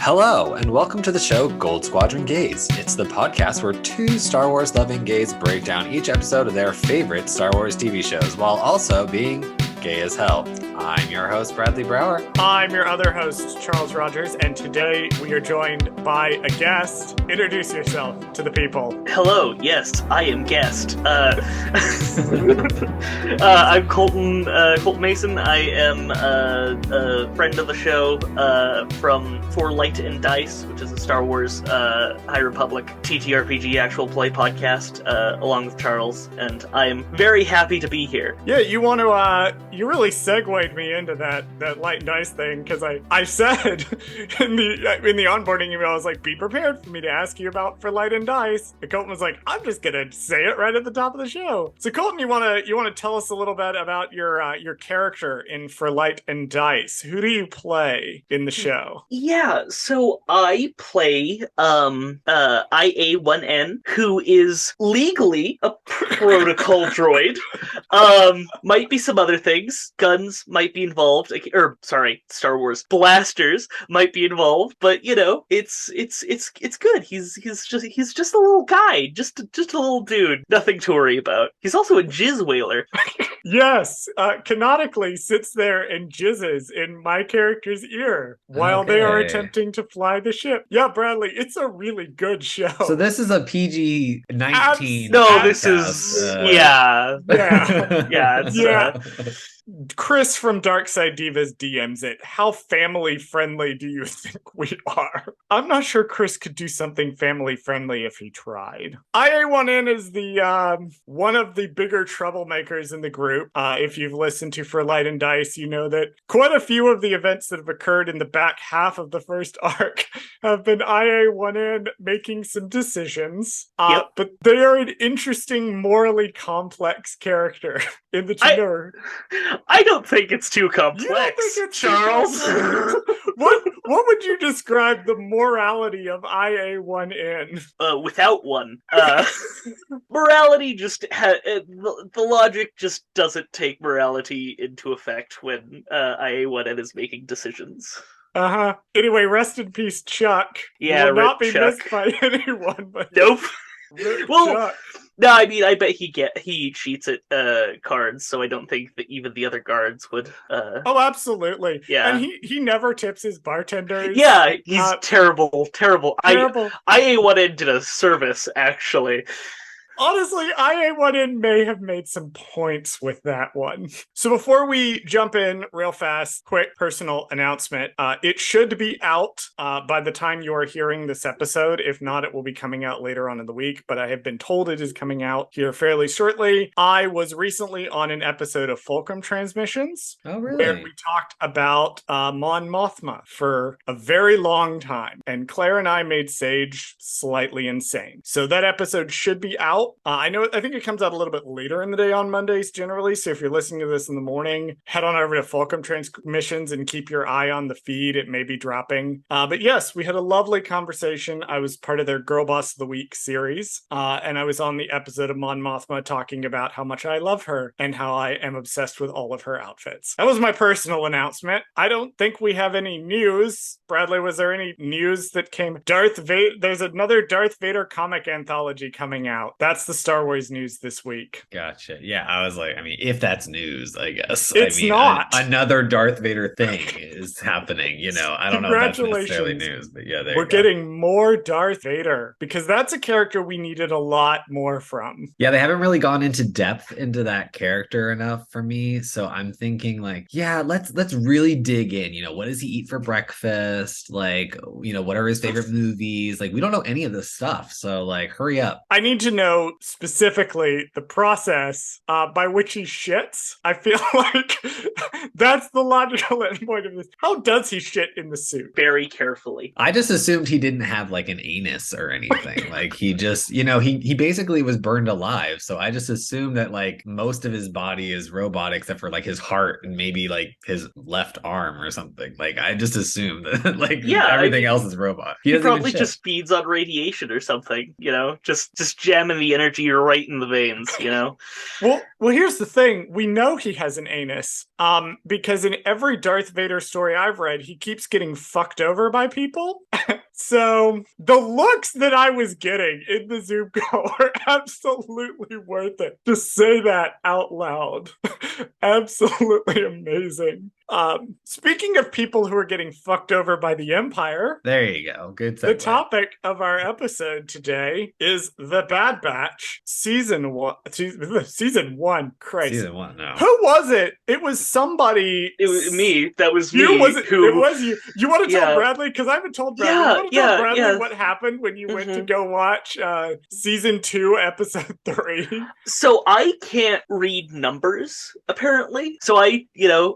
Hello, and welcome to the show Gold Squadron Gays. It's the podcast where two Star Wars loving gays break down each episode of their favorite Star Wars TV shows while also being gay as hell. I'm your host, Bradley Brower. I'm your other host, Charles Rogers, and today we are joined by a guest. Introduce yourself to the people. Hello, yes, I am Guest. I'm Colton Mason. I am a friend of the show For Light and Dice, which is a Star Wars High Republic TTRPG actual play podcast, along with Charles, and I am very happy to be here. Yeah, you want to, you really segued me into that Light and Dice thing, because I said in the onboarding email, I was like, be prepared for me to ask you about For Light and Dice. And Colton was like, I'm just gonna say it right at the top of the show. So Colton, you wanna tell us a little bit about your character in For Light and Dice? Who do you play in the show? Yeah, so I play IA-1N, who is legally a protocol droid. Might be some other things. Guns might be involved, Star Wars blasters might be involved, but you know, it's good. He's just a little guy, just a little dude, nothing to worry about. He's also a jizz whaler. Yes, canonically sits there and jizzes in my character's ear while they are attempting to fly the ship. Yeah, Bradley, it's a really good show. So this is a PG-19. This is yeah. Chris from Darkside Divas DMs it. How family friendly do you think we are? I'm not sure Chris could do something family friendly if he tried. IA-1N is the one of the bigger troublemakers in the group. If you've listened to For Light and Dice, you know that quite a few of the events that have occurred in the back half of the first arc have been IA-1N making some decisions. Yep. But they are an interesting, morally complex character in the genre. I don't think it's too complex, You don't think it's Charles. What would you describe the morality of IA-1N? Without one. Morality just the logic just doesn't take morality into effect when IA-1N is making decisions. Anyway, rest in peace, Chuck. Yeah, will not be Chuck. missed by anyone. But Nope. Well, Chuck. No, I mean, I bet he cheats at cards, so I don't think that even the other guards would. Oh, absolutely. Yeah, and he never tips his bartenders. Yeah, he's terrible. Terrible. IA-1N did a service, actually. Honestly, IA-1N may have made some points with that one. So before we jump in real fast, quick personal announcement. It should be out by the time you are hearing this episode. If not, it will be coming out later on in the week, but I have been told it is coming out here fairly shortly. I was recently on an episode of Fulcrum Transmissions. Oh, really? Where we talked about Mon Mothma for a very long time. And Claire and I made Sage slightly insane. So that episode should be out. I think it comes out a little bit later in the day on Mondays generally. So if you're listening to this in the morning, head on over to Fulcrum Transmissions and keep your eye on the feed. It may be dropping. But yes, we had a lovely conversation. I was part of their Girl Boss of the Week series. And I was on the episode of Mon Mothma talking about how much I love her and how I am obsessed with all of her outfits. That was my personal announcement. I don't think we have any news. Bradley, was there any news that came? There's another Darth Vader comic anthology coming out. That's the Star Wars news this week. Gotcha. Yeah, I was like, I mean, if that's news, I guess. It's not. Another Darth Vader thing is happening, you know. I don't know if that's necessarily news, but yeah, we're getting more Darth Vader because that's a character we needed a lot more from. Yeah, they haven't really gone into depth into that character enough for me. So I'm thinking like, yeah, let's really dig in. You know, what does he eat for breakfast? Like, you know, what are his favorite movies? Like, we don't know any of this stuff. So like, hurry up. I need to know specifically the process by which he shits. I feel like that's the logical endpoint of this. How does he shit in the suit? Very carefully. I just assumed he didn't have like an anus or anything. Like he just, you know, he basically was burned alive. So I just assumed that like most of his body is robotic except for like his heart and maybe like his left arm or something. Like I just assumed that like everything else is robot. He probably just feeds on radiation or something, you know, just jamming the energy right in the veins, you know? Well, here's the thing. We know he has an anus, because in every Darth Vader story I've read, he keeps getting fucked over by people. So the looks that I was getting in the Zoom call are absolutely worth it. To say that out loud. Absolutely amazing. Speaking of people who are getting fucked over by the Empire, There you go. Good segue. the topic of our episode today is The Bad Batch, season one. Season one, Christ. Season 1, no. Who was it? It was somebody. It was me. That was You me. was it? It was you. You want to tell Yeah. Bradley? Because I haven't told Bradley. Yeah, You want to tell yeah, Bradley yeah. what happened when you went to go watch season 2, episode 3? So I can't read numbers, apparently. So I,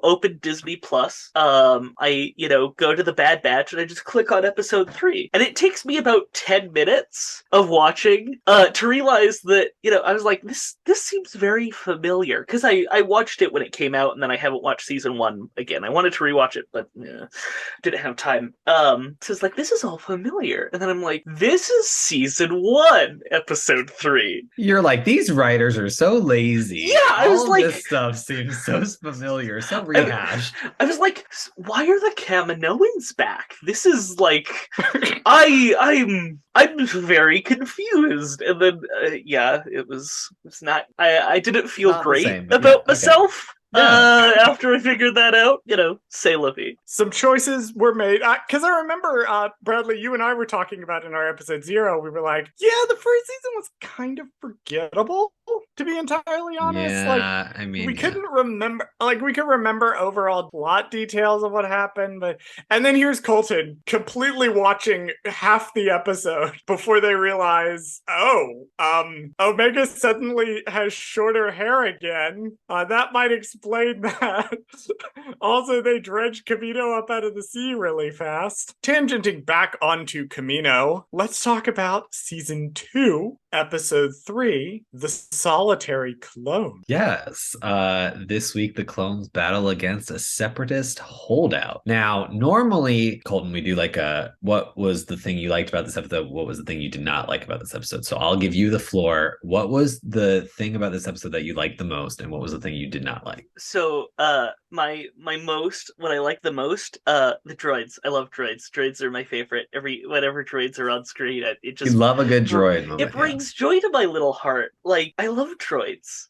open Disney Plus. I, go to the Bad Batch and I just click on episode 3. And it takes me about 10 minutes of watching to realize that, I was like, this seems very familiar. Because I watched it when it came out and then I haven't watched season 1 again. I wanted to rewatch it, but didn't have time. So it's like, this is all familiar. And then I'm like, this is season 1, episode 3. You're like, these writers are so lazy. Yeah, I was like, this stuff seems so familiar, so rehashed. I was like, why are the Kaminoans back? This is like, I'm very confused. And then, it's not. I didn't feel Not the great same, but about yeah, okay. myself. Yeah. After I figured that out, say Lippy. Some choices were made. Because I remember, Bradley, you and I were talking about in our episode 0, we were like, yeah, the first season was kind of forgettable, to be entirely honest. Yeah, we couldn't remember, we could remember overall plot details of what happened, and then here's Colton completely watching half the episode before they realize, Omega suddenly has shorter hair again. That might explain that. Also, they dredged Camino up out of the sea really fast. Tangenting back onto Camino, let's talk about season 2, episode 3, The Solitary Clone. Yes. This week, the clones battle against a Separatist holdout. Now, normally, Colton, we do what was the thing you liked about this episode? What was the thing you did not like about this episode? So I'll give you the floor. What was the thing about this episode that you liked the most? And what was the thing you did not like? So, what I like the most, the droids. I love droids. Droids are my favorite. Whenever droids are on screen, it just... You love a good droid moment. It brings joy to my little heart. I love droids.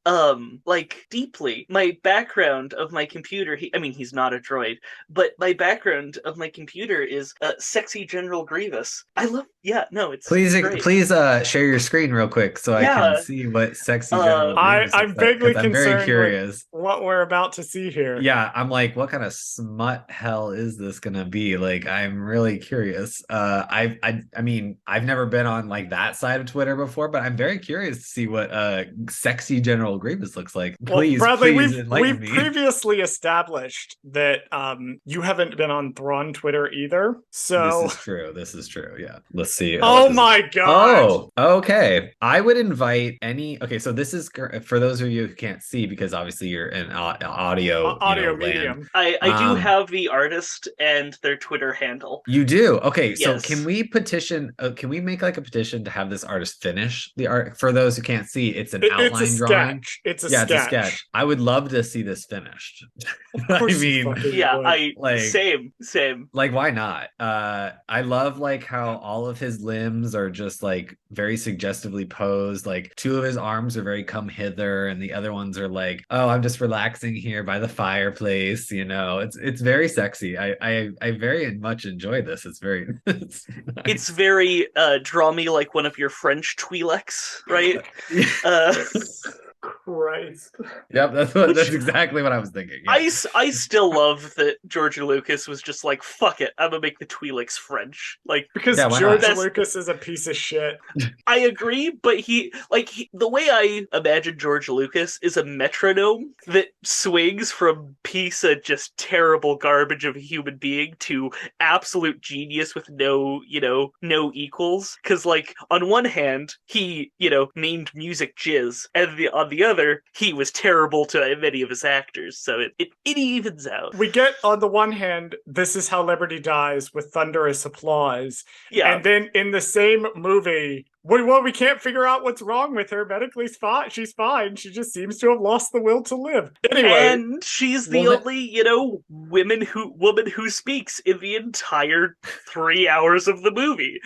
Deeply. My background of my computer, he's not a droid, but my background of my computer is sexy General Grievous. It's Please great. Share your screen real quick so I can see what sexy General Grievous I'm vaguely concerned. I'm very curious what we're about to see here. Yeah, I'm like, what kind of smut hell is this gonna be? I'm really curious. I've never been on that side of Twitter before, but I'm very curious to see what sexy General Grievous looks like. Please, Bradley, we've previously established that you haven't been on Thrawn Twitter either. So this is true. Yeah, let's see. Oh my god. Oh, okay. I would invite any. Okay, so this is for those of you who can't see, because obviously you're in audio medium. I do have the artist and their Twitter handle. You do? Okay, so yes. Can we petition? Can we make a petition to have this artist finish the art? For those who can't see, it's an outline drawing. It's a sketch. I would love to see this finished. Same. Why not? I love how all of his limbs are just very suggestively posed. 2 of his arms are very come hither, and the other ones are I'm just relaxing here by the fireplace. It's very sexy. I very much enjoy this. It's very nice. It's very draw me like one of your French Twi'leks, right? Christ. Yep, that's exactly what I was thinking. Yeah. I still love that George Lucas was just like, fuck it, I'm gonna make the Twi'leks French. Because George Lucas is a piece of shit. I agree, but the way I imagine George Lucas is a metronome that swings from piece of just terrible garbage of a human being to absolute genius with no equals. Because on one hand, he, named music jizz, and on the other, he was terrible to many of his actors, so it evens out. We get, on the one hand, This Is How Liberty Dies with thunderous applause, yeah. And then in the same movie, Well, we can't figure out what's wrong with her. Medically fine. She's fine. She just seems to have lost the will to live. Anyway. And she's the only, woman who speaks in the entire 3 hours of the movie.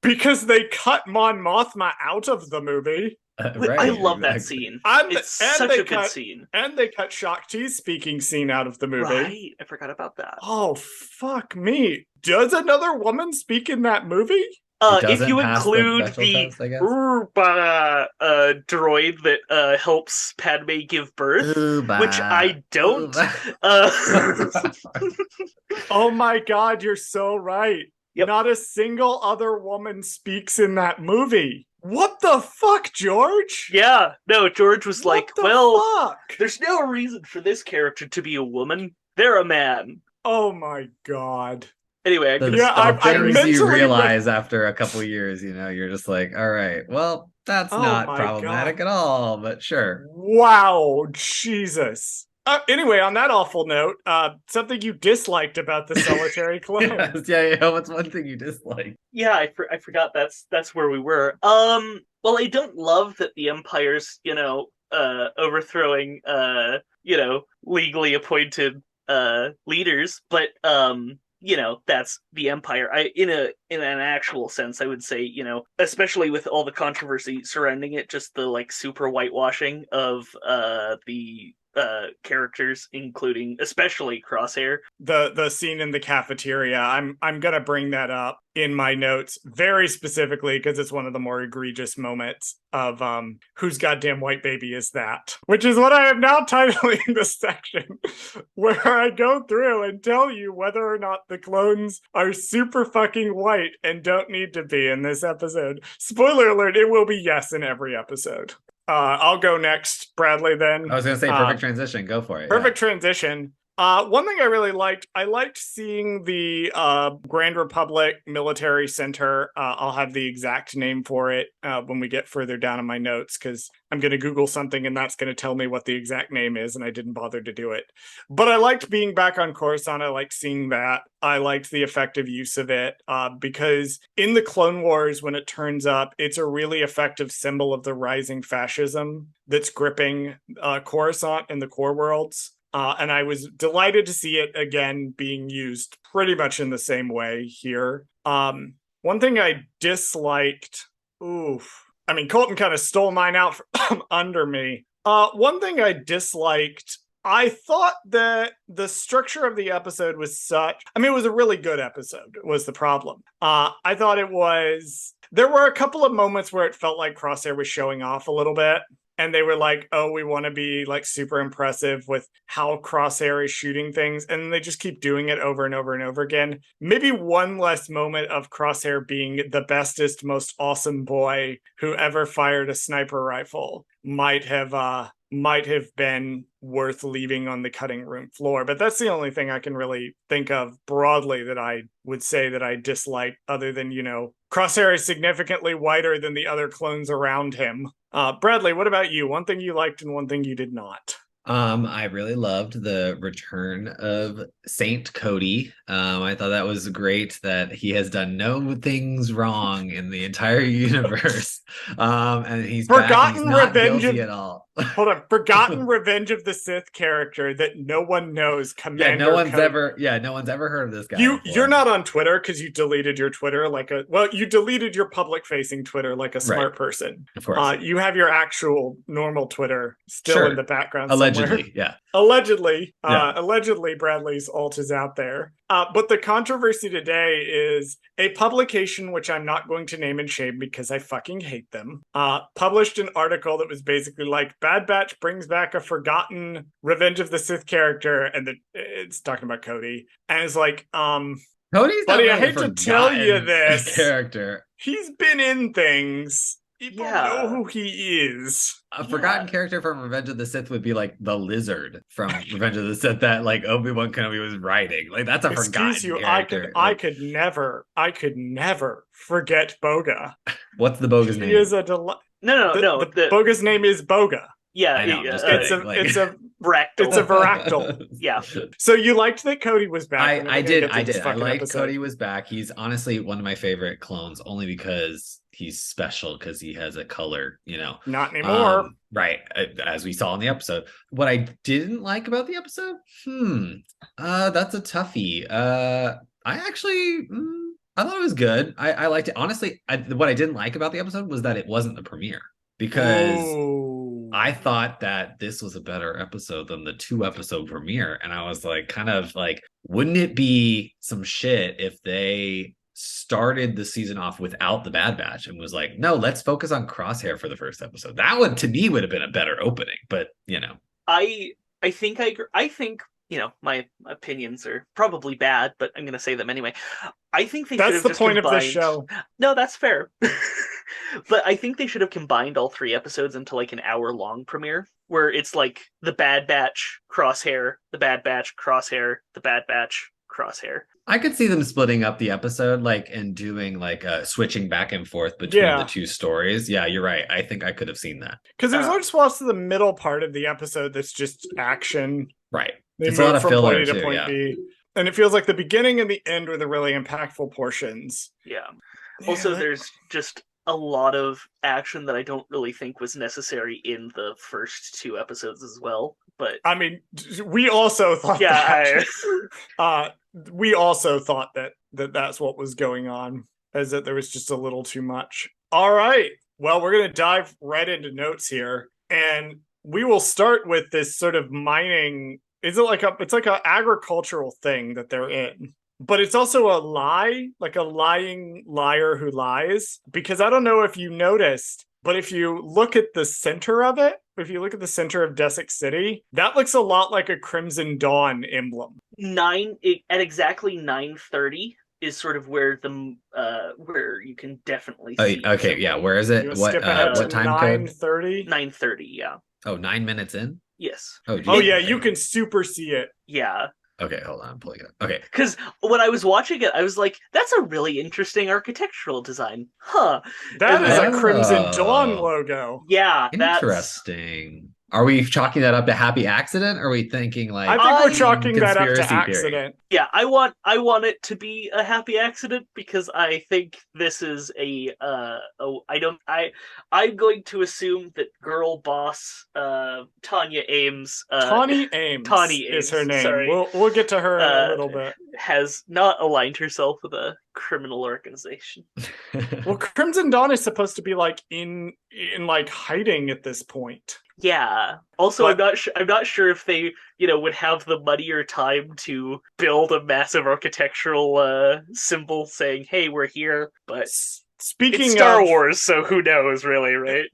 Because they cut Mon Mothma out of the movie. Right, I love that scene. It's such a good scene. And they cut Shakti's speaking scene out of the movie. Right, I forgot about that. Oh, fuck me. Does another woman speak in that movie? If you include the droid that helps Padme give birth, which I don't. Oh my god, you're so right. Yep. Not a single other woman speaks in that movie. What the fuck, George? Yeah, no, George was fuck? There's no reason for this character to be a woman. They're a man. Oh my god. Anyway, you realize after a couple years, you're just like, all right, well, that's not problematic at all, but sure. Wow, Jesus. Anyway, on that awful note, something you disliked about the solitary clone. Yeah, what's one thing you disliked? Yeah, I forgot that's where we were. Well, I don't love that the Empire's, overthrowing, legally appointed leaders, but that's the Empire. In an actual sense, I would say, especially with all the controversy surrounding it, just the super whitewashing of the characters, including especially Crosshair. The scene in the cafeteria, I'm gonna bring that up in my notes very specifically because it's one of the more egregious moments of whose goddamn white baby is that, which is what I am now titling this section, where I go through and tell you whether or not the clones are super fucking white and don't need to be in this episode. Spoiler alert, it will be yes in every episode. I'll go next, Bradley, then. I was going to say perfect transition. Go for it. Perfect transition. One thing I really liked, I liked seeing the Grand Republic Military Center. I'll have the exact name for it when we get further down in my notes, because I'm going to Google something and that's going to tell me what the exact name is, and I didn't bother to do it. But I liked being back on Coruscant. I liked seeing that. I liked the effective use of it because in the Clone Wars, when it turns up, it's a really effective symbol of the rising fascism that's gripping Coruscant and the core worlds. And I was delighted to see it again being used pretty much in the same way here. One thing I disliked, Colton kind of stole mine out from under me. One thing I disliked, I thought that the structure of the episode was such, it was a really good episode, was the problem. I thought there were a couple of moments where it felt like Crosshair was showing off a little bit. And they were like, oh, we want to be super impressive with how Crosshair is shooting things. And they just keep doing it over and over and over again. Maybe one less moment of Crosshair being the bestest, most awesome boy who ever fired a sniper rifle might have been worth leaving on the cutting room floor. But that's the only thing I can really think of broadly that I would say that I dislike, other than, Crosshair is significantly whiter than the other clones around him. Bradley, what about you? One thing you liked and one thing you did not. I really loved the return of Saint Cody. I thought that was great that he has done no things wrong in the entire universe. And he's forgotten back, he's not guilty at all. Hold on, forgotten Revenge of the Sith character that no one knows. Commander no one's ever heard of this guy. You're not on Twitter because you deleted your Twitter you deleted your public facing Twitter like a smart person. Of course. You have your actual normal Twitter still in the background. Allegedly, somewhere. Allegedly, Bradley's alt is out there. But the controversy today is a publication, which I'm not going to name and shame because I fucking hate them, published an article that was basically like, Bad Batch brings back a forgotten Revenge of the Sith character, and it's talking about Cody. And it's like, Cody's buddy, I hate to tell you this. Character. He's been in things. People know who he is. A forgotten character from Revenge of the Sith would be like the lizard from Revenge of the Sith that Obi-Wan Kenobi was riding. That's a forgotten character. I could never forget Boga. What's the Boga's name? He is a No. The Boga's name is Boga. Yeah, I know. I'm just It's kidding. it's a Bractal. it's a varactyl. Yeah. So you liked that Cody was back. and then I we're gonna did. get to I this did. I fucking liked episode. Cody was back. He's honestly one of my favorite clones, only because he's special because he has a color, Not anymore. Right, as we saw in the episode. What I didn't like about the episode, that's a toughie. I actually, I thought it was good. I liked it. Honestly, what I didn't like about the episode was that it wasn't the premiere, because Ooh. I thought that this was a better episode than the 2-episode premiere. And I was like, kind of like, wouldn't it be some shit if they started the season off without the Bad Batch and was like, no, let's focus on Crosshair for the first episode? That would, to me, would have been a better opening. But, I think I think, my opinions are probably bad, but I'm going to say them anyway. I think they should That's have the just point combined... of this show. No, that's fair. But I think they should have combined all 3 episodes into like an hour-long premiere, where it's like the Bad Batch, Crosshair, the Bad Batch, Crosshair, the Bad Batch, Crosshair. I could see them splitting up the episode, and doing switching back and forth between the 2 stories. Yeah, you're right. I think I could have seen that. Because there's large swaths of the middle part of the episode that's just action. Right. They It's move a lot of from filler point A too, to point yeah. B. And it feels like the beginning and the end were the really impactful portions. Yeah. Also, there's just a lot of action that I don't really think was necessary in the first 2 episodes as well. But I mean, we also thought we also thought that that's what was going on, as that there was just a little too much. All right. Well, we're going to dive right into notes here, and we will start with this sort of mining. It's like an agricultural thing that they're in. But it's also a lie, like a lying liar who lies. Because I don't know if you noticed, but if you look at the center of it, if you look at the center of Desik City, that looks a lot like a Crimson Dawn emblem. At exactly 9:30 is sort of where where you can definitely see. Okay, yeah. Where is it? What time code? 9:30? 9:30, yeah. Oh, 9 minutes in? Yes. Oh, geez. Oh yeah, you can super see it. Yeah. Okay, hold on, I'm pulling it up. Okay. Because when I was watching it, I was like, that's a really interesting architectural design. Huh. That is a Crimson Dawn logo. Yeah, interesting. Are we chalking that up to happy accident, or are we thinking I think we're chalking that up to accident. Theory? Yeah, I want it to be a happy accident, because I think this is I'm going to assume that girl boss Tanya Ames Tawny Ames is her name. Sorry. We'll get to her in a little bit. Has not aligned herself with a criminal organization. Well, Crimson Dawn is supposed to be in hiding at this point. Yeah. Also, I'm not sure if they, would have the money or time to build a massive architectural symbol saying, "Hey, we're here." But speaking it's Star Wars, so who knows, really, right?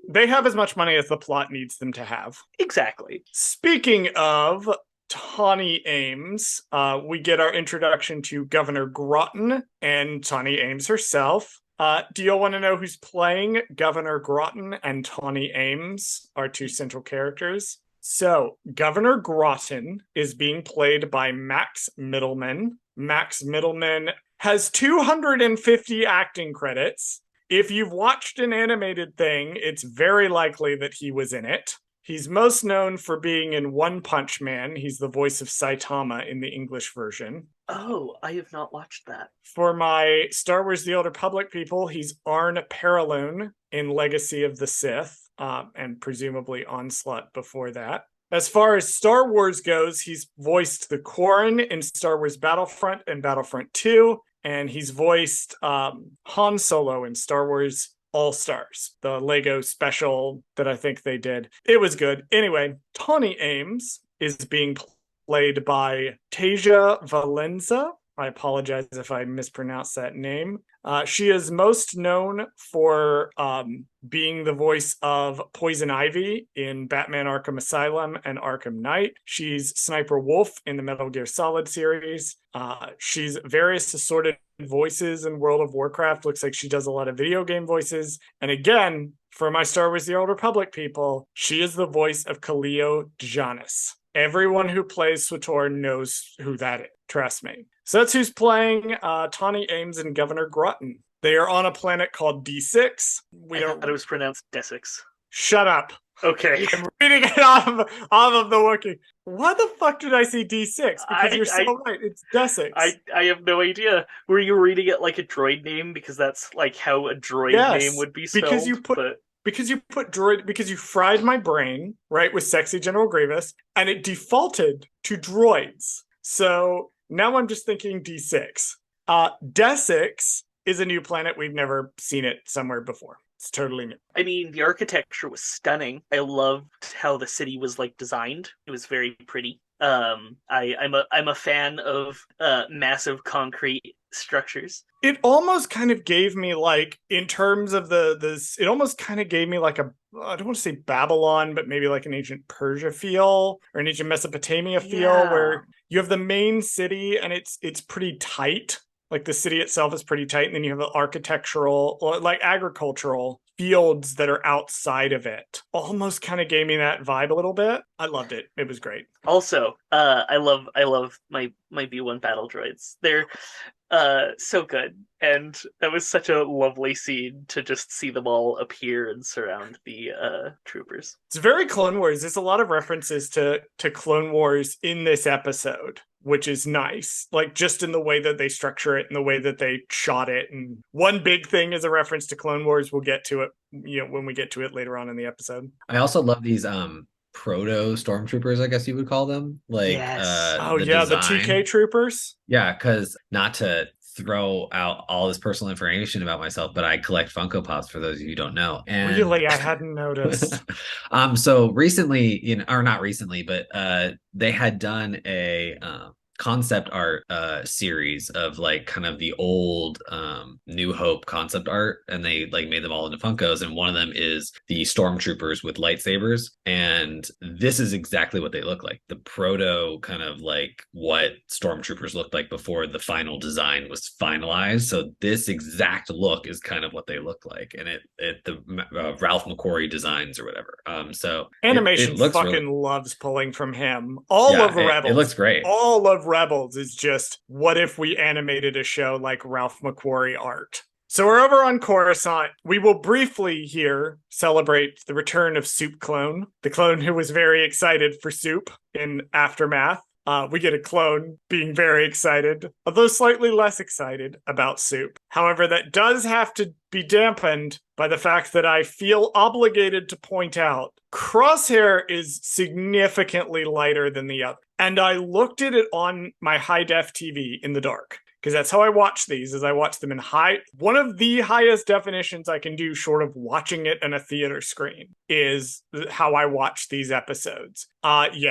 They have as much money as the plot needs them to have. Exactly. Speaking of Tawny Ames, we get our introduction to Governor Groton and Tawny Ames herself. Do you all want to know who's playing Governor Groton and Tawny Ames, our 2 central characters? So, Governor Groton is being played by Max Middleman. Max Middleman has 250 acting credits. If you've watched an animated thing, it's very likely that he was in it. He's most known for being in One Punch Man. He's the voice of Saitama in the English version. Oh, I have not watched that. For my Star Wars The Old Republic people, he's Arn Paraloon in Legacy of the Sith, and presumably Onslaught before that. As far as Star Wars goes, he's voiced the Quarren in Star Wars Battlefront and Battlefront 2, and he's voiced Han Solo in Star Wars All-Stars, the Lego special that I think they did. It was good. Anyway, Tawny Ames is being played by Tasia Valenza. I apologize if I mispronounced that name. She is most known for being the voice of Poison Ivy in Batman Arkham Asylum and Arkham Knight. She's Sniper Wolf in the Metal Gear Solid series. She's various assorted voices in World of Warcraft. Looks like she does a lot of video game voices. And again, for my Star Wars The Old Republic people, she is the voice of Kaleo Janis. Everyone who plays SWTOR knows who that is. Trust me. So that's who's playing Tawny Ames and Governor Groton. They are on a planet called D6. I thought it was pronounced Desix. Shut up. Okay. I'm reading it off of the wiki. Why the fuck did I say D6? Because you're so right. It's D6. I have no idea. Were you reading it like a droid name? Because that's like how a droid name would be spelled. Because you put droid, because you fried my brain, right, with Sexy General Grievous, and it defaulted to droids. So now I'm just thinking D6. D6 is a new planet. We've never seen it somewhere before. It's totally new. I mean, the architecture was stunning. I loved how the city was like designed. It was very pretty. I'm a fan of massive concrete structures. It almost kind of gave me like, in terms of it almost kind of gave me like I don't want to say Babylon, but maybe like an ancient Persia feel or an ancient Mesopotamia feel, where you have the main city and it's pretty tight. Like the city itself is pretty tight, and then you have the architectural, or like agricultural fields that are outside of it. Almost kind of gave me that vibe a little bit. I loved it. It was great. Also, I love my B1 battle droids. They're so good, and that was such a lovely scene to just see them all appear and surround the troopers. It's very Clone Wars. There's a lot of references to Clone Wars in this episode, which is nice. Like just in the way that they structure it and the way that they shot it. And one big thing is a reference to Clone Wars. We'll get to it, when we get to it later on in the episode. I also love these proto stormtroopers, I guess you would call them. Like yes. The TK troopers. Yeah, because not to throw out all this personal information about myself, but I collect Funko Pops, for those of you who don't know. And really, I hadn't noticed. So recently, or not recently, but they had done a concept art series of like kind of the old New Hope concept art, and they like made them all into Funkos, and one of them is the stormtroopers with lightsabers, and this is exactly what they look like, the proto kind of like what stormtroopers looked like before the final design was finalized. So this exact look is kind of what they look like, and the Ralph McQuarrie designs or whatever. So animation it looks fucking really loves pulling from him. All of Rebels, it looks great. All of Rebels is just, what if we animated a show like Ralph McQuarrie art? So we're over on Coruscant. We will briefly here celebrate the return of Soup Clone, the clone who was very excited for Soup in Aftermath. We get a clone being very excited, although slightly less excited about Soup. However, that does have to be dampened by the fact that I feel obligated to point out Crosshair is significantly lighter than the other. And I looked at it on my high-def TV in the dark, because that's how I watch these, is I watch them in one of the highest definitions I can do, short of watching it on a theater screen, is how I watch these episodes.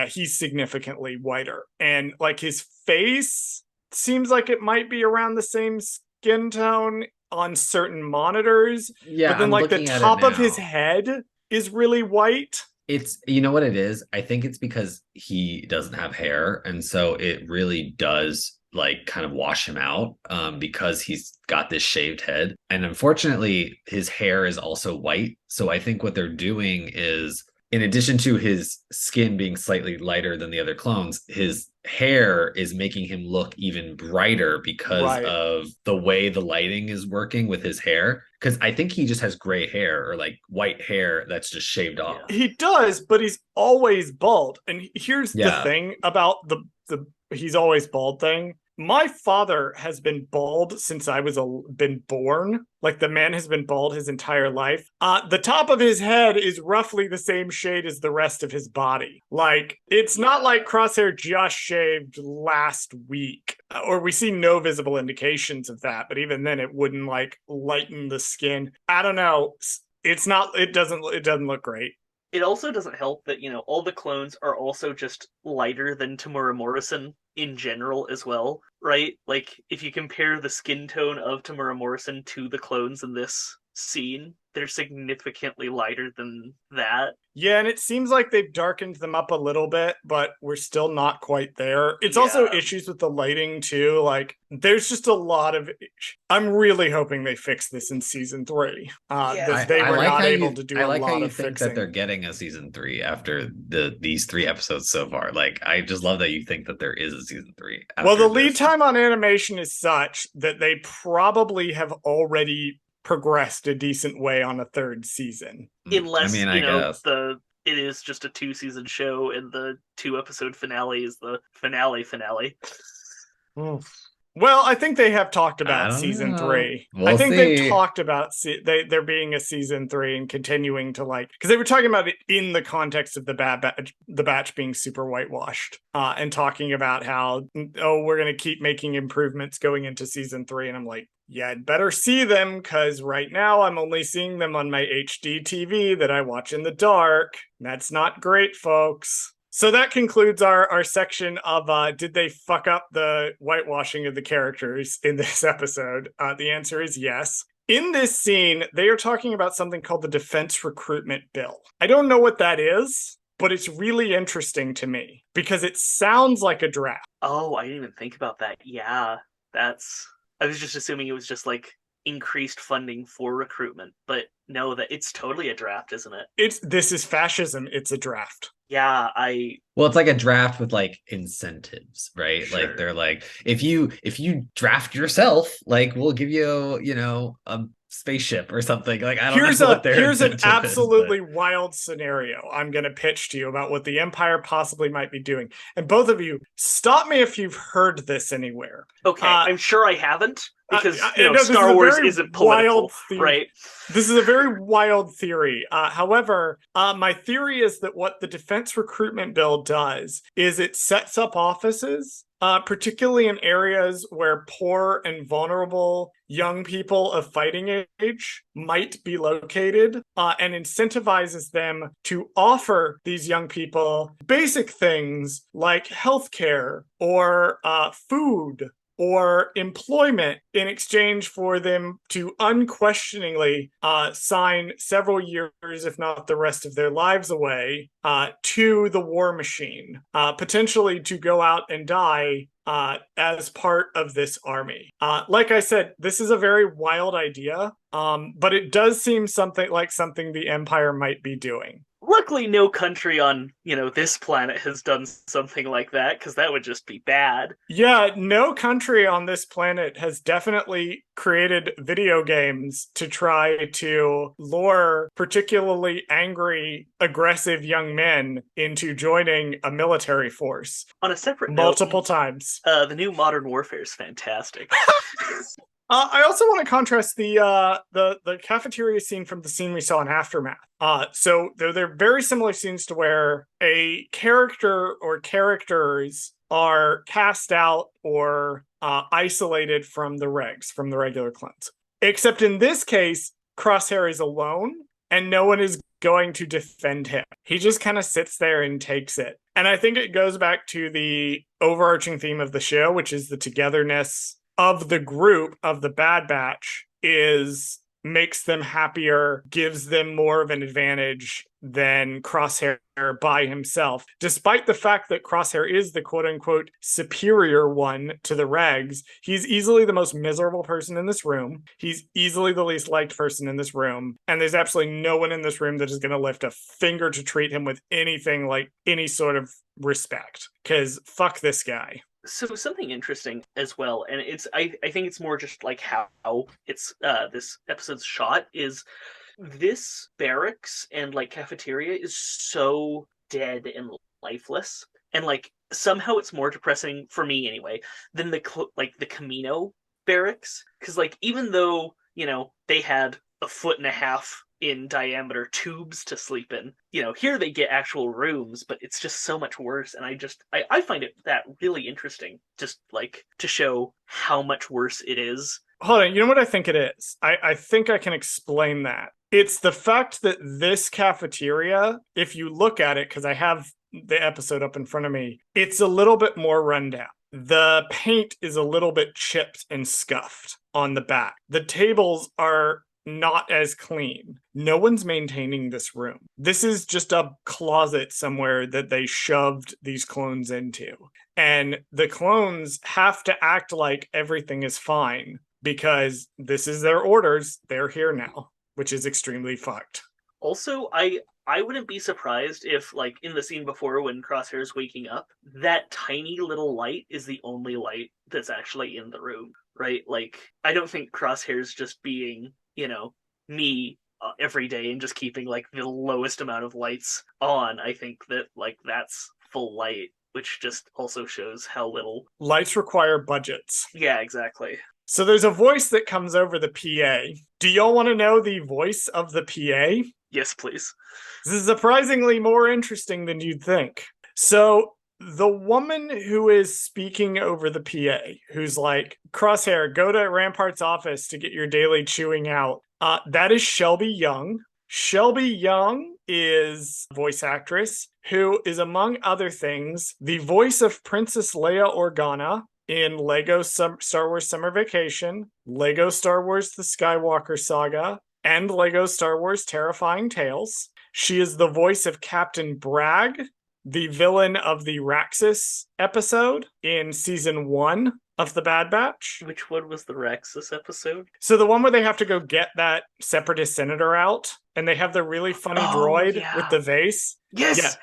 He's significantly whiter. And like his face seems like it might be around the same skin tone on certain monitors. Yeah, but then like the top of his head is really white. It's, you know what it is? I think it's because he doesn't have hair, and so it really does like kind of wash him out because he's got this shaved head. And unfortunately, his hair is also white. So I think what they're doing is, in addition to his skin being slightly lighter than the other clones, his hair is making him look even brighter because of the way the lighting is working with his hair. Because I think he just has gray hair, or like white hair that's just shaved off. He does, but he's always bald. And here's the thing about the he's always bald thing. My father has been bald since I was been born. Like, the man has been bald his entire life. The top of his head is roughly the same shade as the rest of his body. Like, it's not like Crosshair just shaved last week, or we see no visible indications of that. But even then, it wouldn't like lighten the skin. I don't know. It's not. It doesn't look great. It also doesn't help that, all the clones are also just lighter than Tamura Morrison in general as well, right? Like, if you compare the skin tone of Tamura Morrison to the clones in this scene, they're significantly lighter than that. Yeah, and it seems like they've darkened them up a little bit, but we're still not quite there. It's also issues with the lighting, too. Like, there's just a lot of... I'm really hoping they fix this in Season 3. They were not able to do a lot of fixing. I like how you think that they're getting a Season 3 after these 3 episodes so far. Like, I just love that you think that there is a Season 3. Well, the lead time on animation is such that they probably have already progressed a decent way on a 3rd season. Unless, it is just a 2-season show, and the 2-episode finale is the finale. Well, I think they have talked I about don't season know. 3. We'll I think they've see. talked about there being a season 3 and continuing to because they were talking about it in the context of the batch being super whitewashed, and talking about how we're going to keep making improvements going into season 3, and I'm like, yeah, I'd better see them, because right now I'm only seeing them on my HD TV that I watch in the dark. That's not great, folks. So that concludes our section of did they fuck up the whitewashing of the characters in this episode? The answer is yes. In this scene, they are talking about something called the Defense Recruitment Bill. I don't know what that is, but it's really interesting to me because it sounds like a draft. Oh, I didn't even think about that. Yeah, I was just assuming it was just like increased funding for recruitment, but no, that it's totally a draft, isn't it? This is fascism. It's a draft. Yeah, Well, it's like a draft with like incentives, right? Sure. Like they're like, if you draft yourself, like we'll give you, a spaceship or something. Like I don't know what their here's an incentive absolutely is, wild scenario I'm going to pitch to you about what the Empire possibly might be doing. And both of you, stop me if you've heard this anywhere. Okay, I'm sure I haven't, because no, Star Wars isn't political, right? This is a very wild theory. However, my theory is that what the Defense Recruitment Bill does is it sets up offices, particularly in areas where poor and vulnerable young people of fighting age might be located, and incentivizes them to offer these young people basic things like healthcare or food or employment in exchange for them to unquestioningly sign several years, if not the rest of their lives away, to the war machine, potentially to go out and die as part of this army. Like I said, this is a very wild idea, but it does seem something the Empire might be doing. Luckily, no country on, this planet has done something like that, because that would just be bad. Yeah, no country on this planet has definitely created video games to try to lure particularly angry, aggressive young men into joining a military force. On a separate multiple note, times. The new Modern Warfare is fantastic. I also want to contrast the cafeteria scene from the scene we saw in Aftermath. So they're very similar scenes to where a character or characters are cast out or isolated from the regs, from the regular clones. Except in this case, Crosshair is alone and no one is going to defend him. He just kind of sits there and takes it. And I think it goes back to the overarching theme of the show, which is the togetherness of the group, of the Bad Batch, makes them happier, gives them more of an advantage than Crosshair by himself. Despite the fact that Crosshair is the quote-unquote superior one to the regs, he's easily the most miserable person in this room. He's easily the least liked person in this room. And there's absolutely no one in this room that is going to lift a finger to treat him with anything like any sort of respect. Because fuck this guy. So something interesting as well, and I think it's more just like how it's this episode's shot, is this barracks and like cafeteria is so dead and lifeless, and like somehow it's more depressing for me anyway than the Camino barracks, because like even though they had 1.5 feet in diameter tubes to sleep in, here they get actual rooms, but it's just so much worse. And I find it that really interesting, just like to show how much worse it is. Hold on, you know what I think it is? I think I can explain that. It's the fact that this cafeteria, if you look at it, because I have the episode up in front of me, it's a little bit more rundown. The paint is a little bit chipped and scuffed on the back. The tables are not as clean. No one's maintaining this room. This is just a closet somewhere that they shoved these clones into. And the clones have to act like everything is fine because this is their orders. They're here now, which is extremely fucked. Also, I wouldn't be surprised if, like, in the scene before when Crosshair's waking up, that tiny little light is the only light that's actually in the room, right? Like, I don't think Crosshair's just being, me every day and just keeping like the lowest amount of lights on, I think that like that's full light, which just also shows how little Lights require budgets. Yeah, exactly. So there's a voice that comes over the PA. Do y'all want to know the voice of the PA? Yes, please. This is surprisingly more interesting than you'd think. So the woman who is speaking over the PA, who's like, Crosshair, go to Rampart's office to get your daily chewing out. That is Shelby Young. Shelby Young is a voice actress who is, among other things, the voice of Princess Leia Organa in Lego Star Wars Summer Vacation, Lego Star Wars The Skywalker Saga, and Lego Star Wars Terrifying Tales. She is the voice of Captain Bragg, the villain of the Raxus episode in season 1 of The Bad Batch. Which one was the Raxus episode? So the one where they have to go get that Separatist senator out, and they have the really funny droid with the vase. Yes.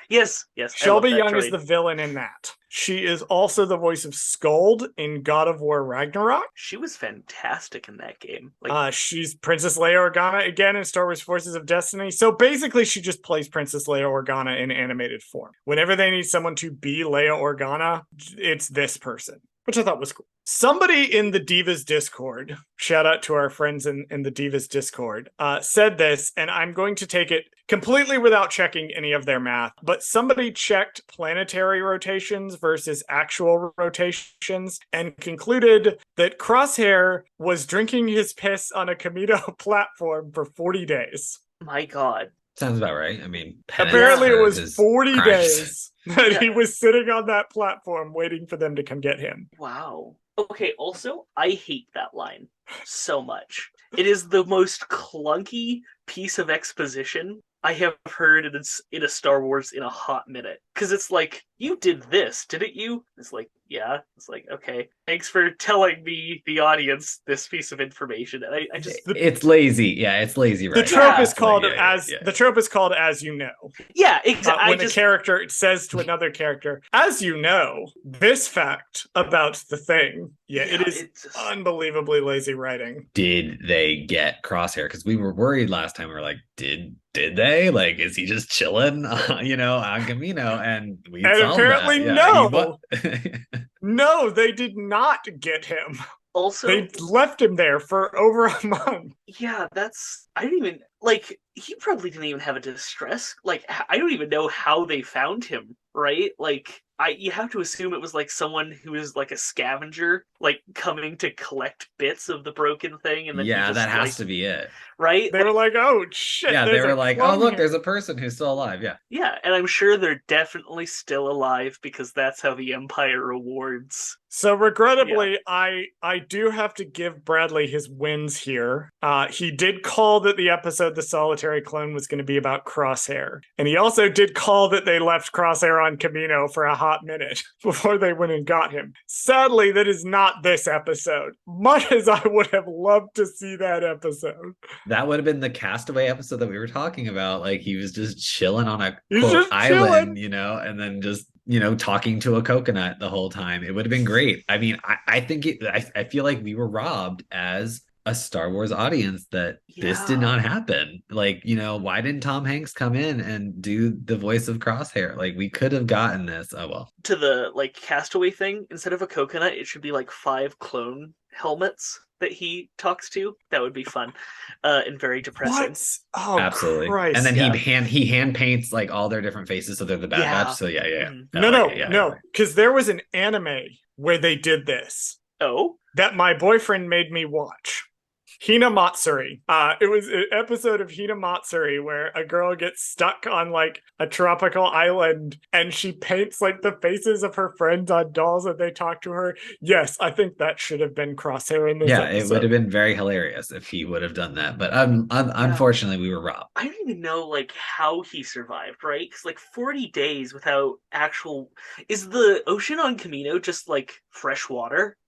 Shelby Young is the villain in that. She is also the voice of Skuld in God of War Ragnarok. She was fantastic in that game. She's Princess Leia Organa again in Star Wars Forces of Destiny. So basically, she just plays Princess Leia Organa in animated form. Whenever they need someone to be Leia Organa, it's this person, which I thought was cool. Somebody in the Divas Discord, shout out to our friends in the Divas Discord, said this, and I'm going to take it completely without checking any of their math, but somebody checked planetary rotations versus actual rotations and concluded that Crosshair was drinking his piss on a Camino platform for 40 days. My God. Sounds about right. I mean, apparently it was 40 crimes. Days that he was sitting on that platform waiting for them to come get him. Wow. Okay, also, I hate that line so much. It is the most clunky piece of exposition I have heard in a Star Wars in a hot minute. Because it's like, you did this, didn't you? It's like, yeah. It's like, okay, thanks for telling me, the audience, this piece of information. And I just... It's lazy. Yeah, it's lazy, right? The trope is called the trope is called As You Know. Yeah, exactly. When the character says to another character, as you know, this fact about the thing. Yeah, it is unbelievably lazy writing. Did they get Crosshair? Because we were worried last time. We were like, did they? Like, is he just chilling, on Camino? And apparently no. No, they did not get him. Also, they left him there for over a month. Yeah, I don't even, he probably didn't even have a distress. I don't even know how they found him, right? You have to assume it was someone who is a scavenger, coming to collect bits of the broken thing, and then that has to be it, right? They were like, "Oh shit!" Yeah, they were like, "Oh look, there's a person who's still alive." Yeah, yeah, and I'm sure they're definitely still alive because that's how the Empire rewards. So regrettably, I do have to give Bradley his wins here. He did call that the episode The Solitary Clone was going to be about Crosshair. And he also did call that they left Crosshair on Camino for a hot minute before they went and got him. Sadly, that is not this episode. Much as I would have loved to see that episode. That would have been the Castaway episode that we were talking about. He was just chilling on a quote island, and then just talking to a coconut the whole time. It would have been great. I mean, I think I feel like we were robbed as a Star Wars audience that this did not happen. Why didn't Tom Hanks come in and do the voice of Crosshair? We could have gotten this. Oh well. To the Castaway thing, instead of a coconut, it should be 5 clone helmets that he talks to. That would be fun and very depressing. What? Oh, absolutely. Christ. And then he hand paints all their different faces, so they're the Bad Batch. So yeah. No, because there was an anime where they did this. Oh, that my boyfriend made me watch. Hina Matsuri. It was an episode of Hina Matsuri where a girl gets stuck on a tropical island and she paints the faces of her friends on dolls and they talk to her. Yes, I think that should have been Crosshair in this episode. It would have been very hilarious if he would have done that. But unfortunately, we were robbed. I don't even know how he survived, right? Because 40 days without actual... Is the ocean on Camino just fresh water?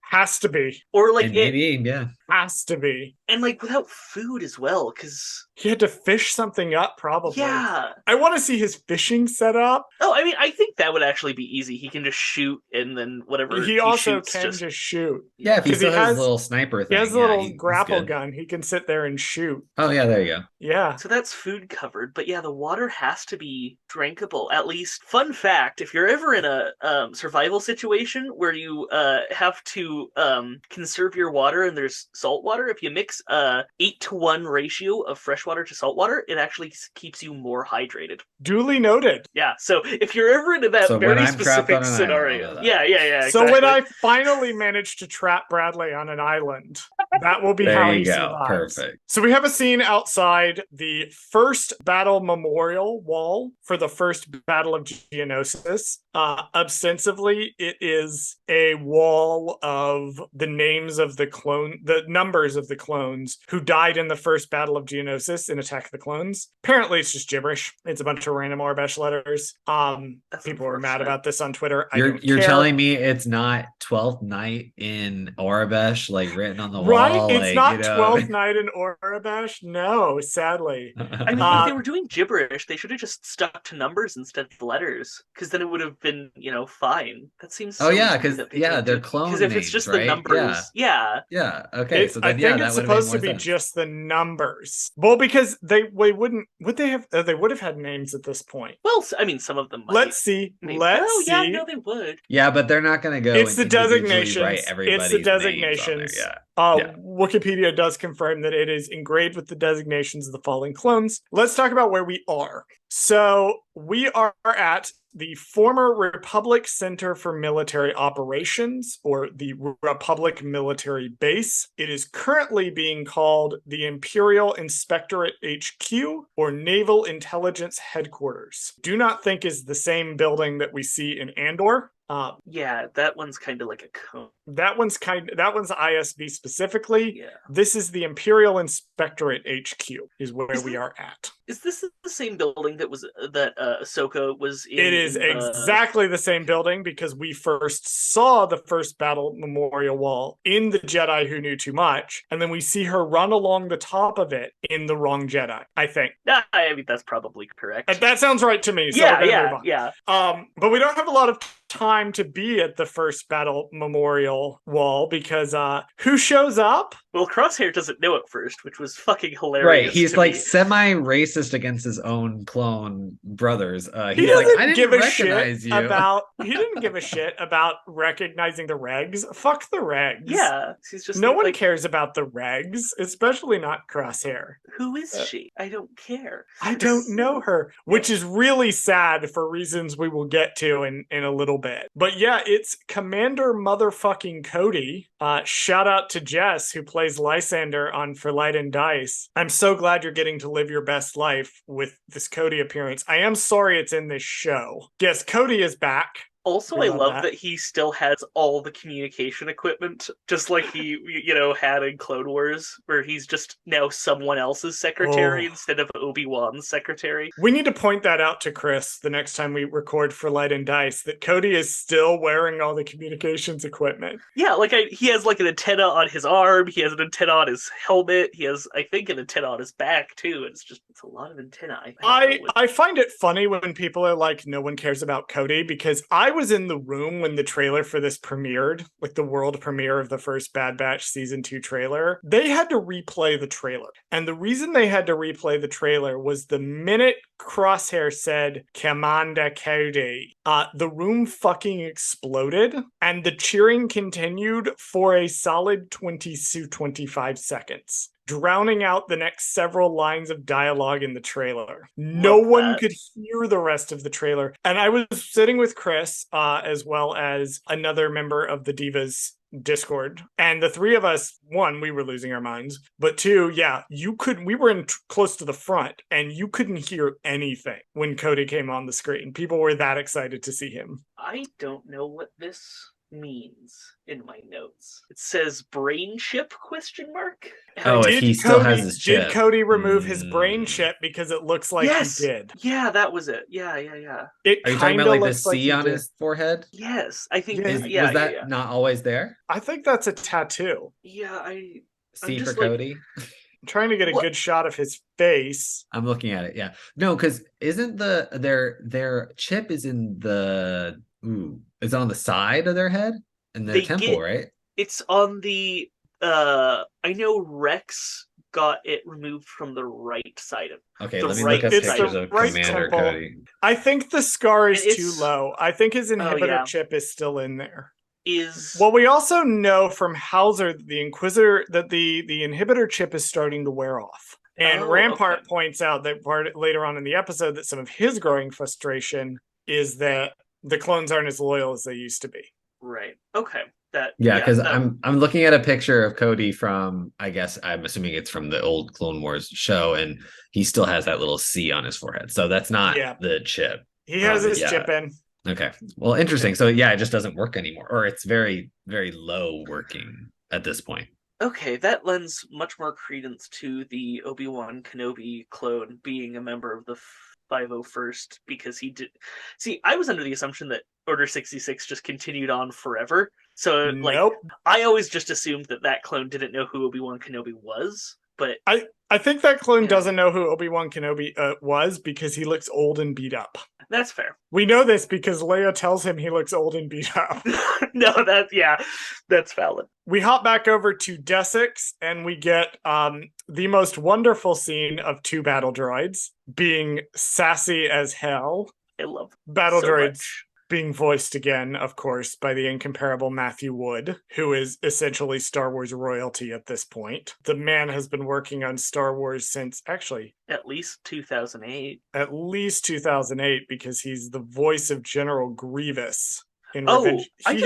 Has to be. Or like And maybe, yeah. Has to be. and like without food as well, because He had to fish something up, probably. yeah. I want to see his fishing setup. Oh, I mean, I think that would actually be easy. He can just shoot, and then whatever He also shoots, can just shoot. Yeah, if he Because he still has has his little sniper he thing. has a yeah, little he's grapple good. gun. He can sit there and shoot. Oh, yeah, there you go. Yeah. So that's food covered, but yeah, the water has to be drinkable. At least, fun fact: if you're ever in a survival situation where you have to conserve your water and there's salt water, if you mix a 8-to-1 ratio of fresh water to salt water, it actually keeps you more hydrated. Duly noted. Yeah. So if you're ever into that So when very I'm trapped specific on an island, scenario, I'll know that. yeah. So Exactly. when I finally manage to trap Bradley on an island, that will be There how you he go. survives. Perfect. So we have a scene outside the first battle memorial wall for the first Battle of Geonosis. Ostensibly, it is a wall of the names of the numbers of the clones who died in the first Battle of Geonosis in Attack of the Clones. Apparently, it's just gibberish. It's a bunch of random Orbesh letters. People were mad about this on Twitter. You're care. telling me it's not 12th Night in Orabesh, like written on the right? wall? It's like, not 12th Night in Orabesh. No, sadly. I mean, if they were doing gibberish, they should have just stuck to numbers instead of letters, because then it would have been, fine. That seems. Oh yeah, because they're clone names, because if it's just right? the numbers, yeah. Okay, so then I think that it's would have made supposed more to be sense. just the numbers. Well, because they wouldn't. Would they have? They would have had names at this point. Well, I mean, some of them. Let's see. Let's see. Yeah, no, they would. Yeah, but they're not going to go. It's the individually designations. Write everybody's It's the names on there. designations. Yeah. Wikipedia does confirm that it is engraved with the designations of the fallen clones. Let's talk about where we are. So we are at the former Republic Center for Military Operations, or the Republic Military Base. It is currently being called the Imperial Inspectorate HQ, or Naval Intelligence Headquarters. Do not think is the same building that we see in Andor. Yeah, that one's kind of like a cone. That one's ISB specifically. Yeah. This is the Imperial Inspectorate HQ is where we are at. Is this the same building that Ahsoka was in? It is exactly the same building, because we first saw the first battle memorial wall in the Jedi Who Knew Too Much, and then we see her run along the top of it in The Wrong Jedi, I think. I mean, that's probably correct. And that sounds right to me. So yeah. But we don't have a lot of time to be at the first battle memorial wall, because who shows up? Well, Crosshair doesn't know at first, which was fucking hilarious. Right, he's like semi-racist against his own clone brothers. He like, didn't I didn't give a recognize shit you. he didn't give a shit about recognizing the regs. Fuck the regs. Yeah, he's just no one cares about the regs, especially not Crosshair. Who is she? I don't care. I don't know her, which is really sad for reasons we will get to in a little bit. But yeah, it's Commander motherfucking Cody. Shout out to Jess, who plays Lysander on For Light and Dice. I'm so glad you're getting to live your best life with this Cody appearance. I am sorry it's in this show. Yes, Cody is back. Also, I love that he still has all the communication equipment, just like he, had in Clone Wars, where he's just now someone else's secretary instead of Obi-Wan's secretary. We need to point that out to Chris the next time we record For Light and Dice, that Cody is still wearing all the communications equipment. Yeah, he has like an antenna on his arm, he has an antenna on his helmet, he has, I think, an antenna on his back, too. It's a lot of antennae. I find it funny when people are like, no one cares about Cody, because I was in the room when the trailer for this premiered, like the world premiere of the first Bad Batch season 2 trailer. They had to replay the trailer. And the reason they had to replay the trailer was the minute Crosshair said, Commander Cody, the room fucking exploded, and the cheering continued for a solid 20 to 25 seconds, drowning out the next several lines of dialogue in the trailer. No one could hear the rest of the trailer. And I was sitting with Chris, as well as another member of the Divas Discord, and the three of us, one, we were losing our minds, but two, we were in close to the front, and you couldn't hear anything when Cody came on the screen. People were that excited to see him. I don't know what this means in my notes. It says brain chip ? Oh, if he still has his Did chip. Cody remove his brain chip? Because it looks like yes. he did. Yeah, that was it. Yeah. It Are you talking kind about of like the looks like C he on did. his forehead? Yes, I think. Yeah. Was that not always there? I think that's a tattoo. Yeah, C for just like, Cody. I'm trying to get a What? good shot of his face. I'm looking at it. Yeah. No, because isn't their chip is in the it's on the side of their head and their They temple, get right? it's on the. I know Rex got it removed from the right side of Okay, the let me look right up It's side pictures of the of his right Commander temple. Cody. I think the scar is And too it's- low. I think his inhibitor yeah. chip is still in there. Is Well, we also know from Hauser, the Inquisitor, that the inhibitor chip is starting to wear off. And Oh, Rampart okay. points out that later on in the episode that some of his growing frustration is that the clones aren't as loyal as they used to be. right. Okay. Yeah, because I'm looking at a picture of Cody from, I guess I'm assuming it's from the old Clone Wars show, and he still has that little C on his forehead. So that's not the chip. He has his yeah. chip in. Okay. Well, interesting. So yeah, it just doesn't work anymore, or it's very, very low working at this point. Okay, that lends much more credence to the Obi-Wan Kenobi clone being a member of the 501st, because he did. See, I was under the assumption that Order 66 just continued on forever. So, like, Nope. I always just assumed that clone didn't know who Obi-Wan Kenobi was, but I think that clone doesn't know who Obi-Wan Kenobi was because he looks old and beat up. That's fair. We know this because Leia tells him he looks old and beat up. No, that's valid. We hop back over to Desix and we get the most wonderful scene of two battle droids being sassy as hell. I love battle so droids much. Being voiced again, of course, by the incomparable Matthew Wood, who is essentially Star Wars royalty at this point. The man has been working on Star Wars since actually at least 2008. At least 2008, because he's the voice of General Grievous in Revenge. He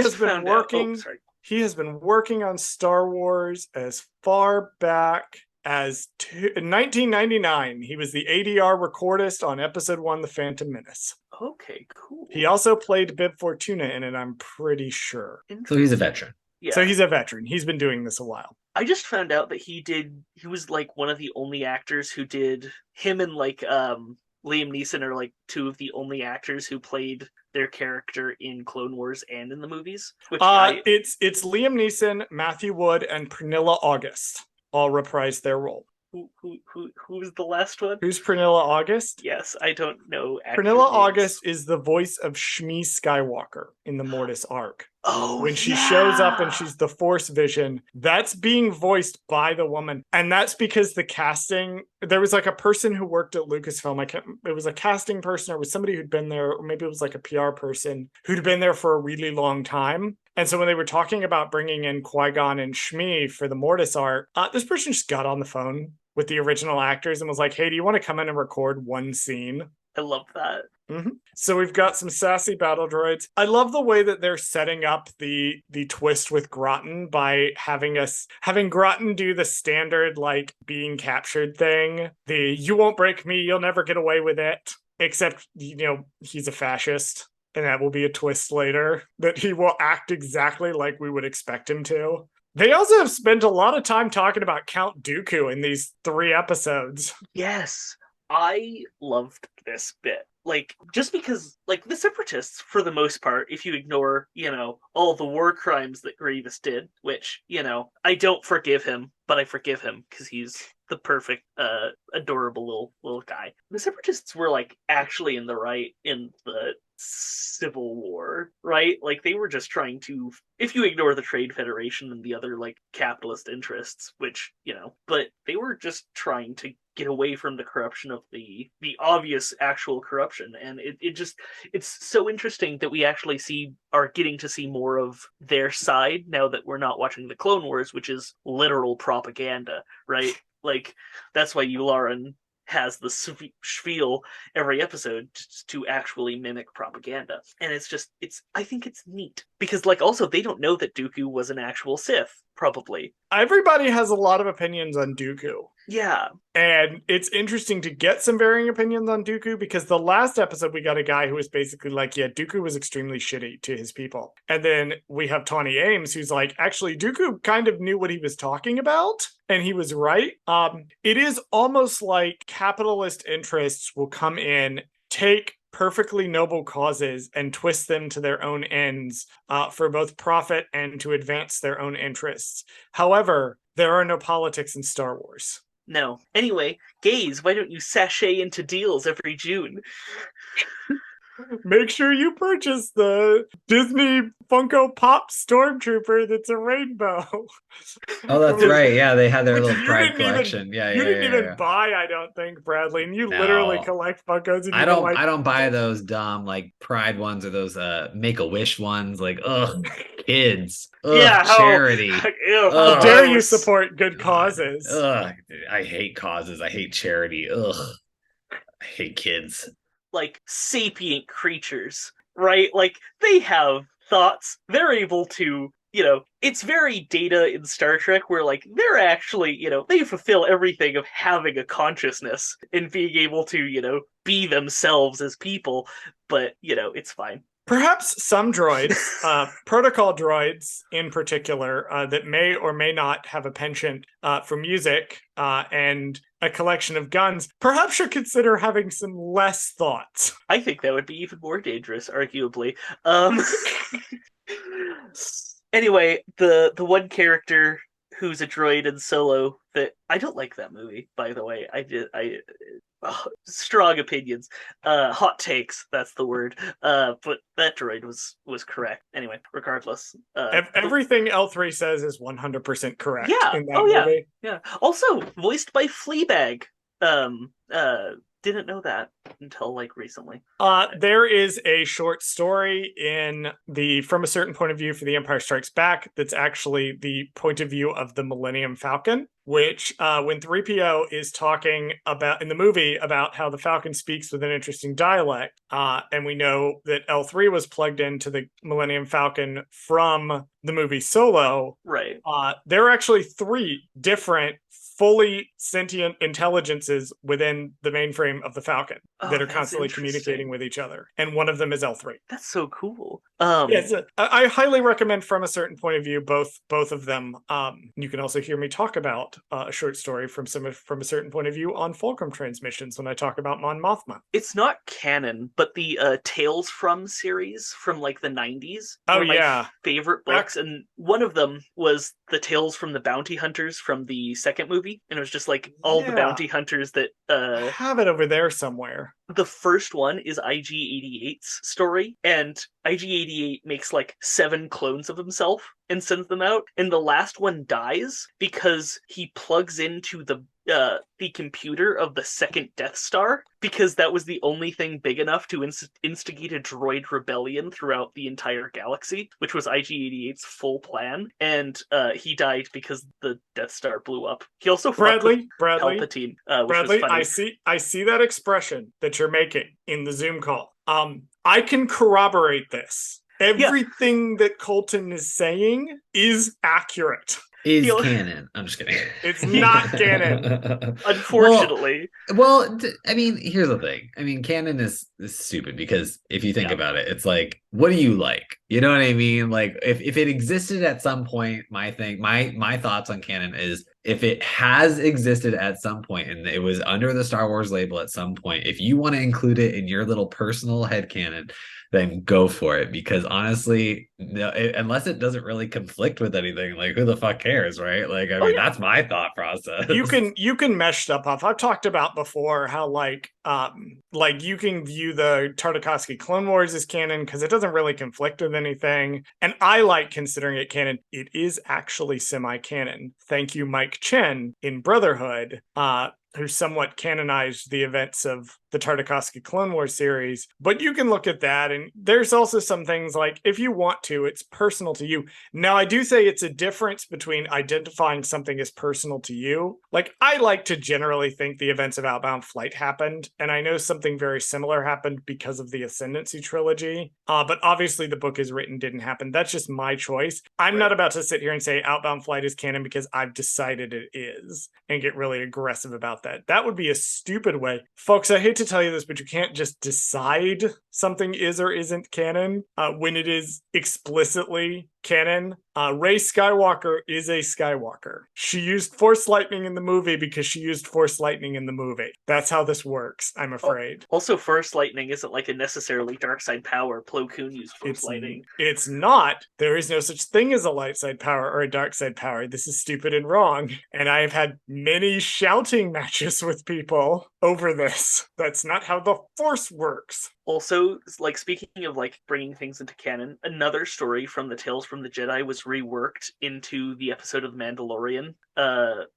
has been working on Star Wars as far back as in 1999. He was the ADR recordist on Episode 1, The Phantom Menace. Okay, cool. He also played Bib Fortuna in it, I'm pretty sure. So he's a veteran. Yeah. So he's a veteran. He's been doing this a while. I just found out that he was like one of the only actors who did him, and like Liam Neeson are like two of the only actors who played their character in Clone Wars and in the movies. Which it's Liam Neeson, Matthew Wood, and Pernilla August all reprised their role. Who's the last one? Who's Pernilla August? Yes, I don't know. Pernilla August is the voice of Shmi Skywalker in the Mortis arc. Oh, when she shows up and she's the Force Vision, that's being voiced by the woman. And that's because the casting, there was like a person who worked at Lucasfilm. It was a casting person, or it was somebody who'd been there, or maybe it was like a PR person who'd been there for a really long time. And so when they were talking about bringing in Qui-Gon and Shmi for the Mortis arc, this person just got on the phone with the original actors and was like, hey, do you want to come in and record one scene? I love that. Mm-hmm. So we've got some sassy battle droids. I love the way that they're setting up the twist with Groton by having Groton do the standard like being captured thing. The you won't break me, you'll never get away with it. Except, he's a fascist. And that will be a twist later, that he will act exactly like we would expect him to. They also have spent a lot of time talking about Count Dooku in these 3 episodes. Yes, I loved this bit. Like, just because, like, the Separatists, for the most part, if you ignore, all the war crimes that Grievous did, which, I don't forgive him, but I forgive him because he's the perfect, adorable little guy. The Separatists were, like, actually in the right in the Civil War, right? Like, they were just trying to, if you ignore the Trade Federation and the other, like, capitalist interests, which, but they were just trying to get away from the corruption of the obvious actual corruption. And it's so interesting that we actually are getting to see more of their side now that we're not watching the Clone Wars, which is literal propaganda, right? Like, that's why Yularen has the spiel every episode to actually mimic propaganda. And I think it's neat. because like also they don't know that Dooku was an actual Sith, probably. Everybody has a lot of opinions on Dooku. Yeah. And it's interesting to get some varying opinions on Dooku because the last episode we got a guy who was basically like, yeah, Dooku was extremely shitty to his people. And then we have Tawny Ames who's like, actually, Dooku kind of knew what he was talking about and he was right. It is almost like capitalist interests will come in, take perfectly noble causes and twist them to their own ends for both profit and to advance their own interests. However, there are no politics in Star Wars. No. Anyway, gays, why don't you sashay into deals every June? Make sure you purchase the Disney Funko Pop Stormtrooper that's a rainbow. Oh, that's right. Yeah, they had their Which little you Pride didn't collection. even, Yeah, you yeah, didn't yeah, even yeah. buy, I don't think, Bradley. And you No. literally collect Funkos. And I you don't. like, I don't buy those dumb like Pride ones or those Make-A-Wish ones. Like, ugh, kids. Ugh, Yeah, charity. Ew, how Ugh. dare you gross. support good God. causes? Ugh, I hate causes. I hate charity. Ugh, I hate kids. Like sapient creatures, right? Like they have thoughts. They're able to, it's very Data in Star Trek where like they're actually, they fulfill everything of having a consciousness and being able to, be themselves as people, but it's fine. Perhaps some droids, protocol droids in particular, that may or may not have a penchant for music and a collection of guns, perhaps should consider having some less thoughts. I think that would be even more dangerous, arguably. Anyway, the one character who's a droid in Solo that I don't like that movie, by the way. Strong opinions, hot takes, that's the word, but that droid was correct anyway, regardless. Everything L3 says is 100% correct. Yeah. In that movie. Yeah, also voiced by Fleabag. Didn't know that until like recently. There is a short story in the From a Certain Point of View for The Empire Strikes Back that's actually the point of view of the Millennium Falcon, which when 3PO is talking about in the movie about how the Falcon speaks with an interesting dialect, and we know that L3 was plugged into the Millennium Falcon from the movie Solo. Right. There are actually 3 different fully sentient intelligences within the mainframe of the Falcon that are constantly communicating with each other. And one of them is L3. That's so cool. Yes, I highly recommend From a Certain Point of View, both of them. You can also hear me talk about a short story from a certain point of view on Fulcrum Transmissions when I talk about Mon Mothma. It's not canon, but the Tales From series from like the 90s were my favorite books, and one of them was the Tales from the Bounty Hunters from the second movie. And it was just like all the bounty hunters that I have it over there somewhere. The first one is IG-88's story, and IG-88 makes like 7 clones of himself and sends them out, and the last one dies because he plugs into the computer of the second Death Star, because that was the only thing big enough to instigate a droid rebellion throughout the entire galaxy, which was IG-88's full plan, and he died because the Death Star blew up. He also Bradley, Palpatine, Bradley, I see that expression that you're making in the Zoom call. I can corroborate this. Everything that Colton is saying is accurate. Is canon. I'm just kidding. It's not canon. Unfortunately. Well, I mean, here's the thing. I mean, canon is stupid because if you think about it, it's like, what do you like? You know what I mean? Like, if it existed at some point, my thoughts on canon is if it has existed at some point and it was under the Star Wars label at some point, if you want to include it in your little personal headcanon, then go for it, because honestly, no, unless it doesn't really conflict with anything, like who the fuck cares, right? Like, I mean, that's my thought process. You can mesh stuff up. I've talked about before how like you can view the Tartakovsky Clone Wars as canon because it doesn't really conflict with anything, and I like considering it canon. It is actually semi-canon. Thank you, Mike Chen in Brotherhood. who somewhat canonized the events of the Tartakovsky Clone Wars series. But you can look at that, and there's also some things like, if you want to, it's personal to you. Now, I do say it's a difference between identifying something as personal to you. Like, I like to generally think the events of Outbound Flight happened, and I know something very similar happened because of the Ascendancy trilogy. But obviously the book is written didn't happen. That's just my choice. I'm not about to sit here and say Outbound Flight is canon because I've decided it is and get really aggressive about that. That would be a stupid way. Folks, I hate to tell you this, but you can't just decide something is or isn't canon when it is explicitly canon. Rey Skywalker is a Skywalker. She used Force Lightning in the movie because she used Force Lightning in the movie. That's how this works, I'm afraid. Also, Force Lightning isn't like a necessarily dark side power. Plo Koon used Force Lightning. It's not. There is no such thing as a light side power or a dark side power. This is stupid and wrong. And I have had many shouting matches with people over this. That's not how the Force works. Also, like, speaking of like bringing things into canon, another story from the Tales from the Jedi was reworked into the episode of The Mandalorian,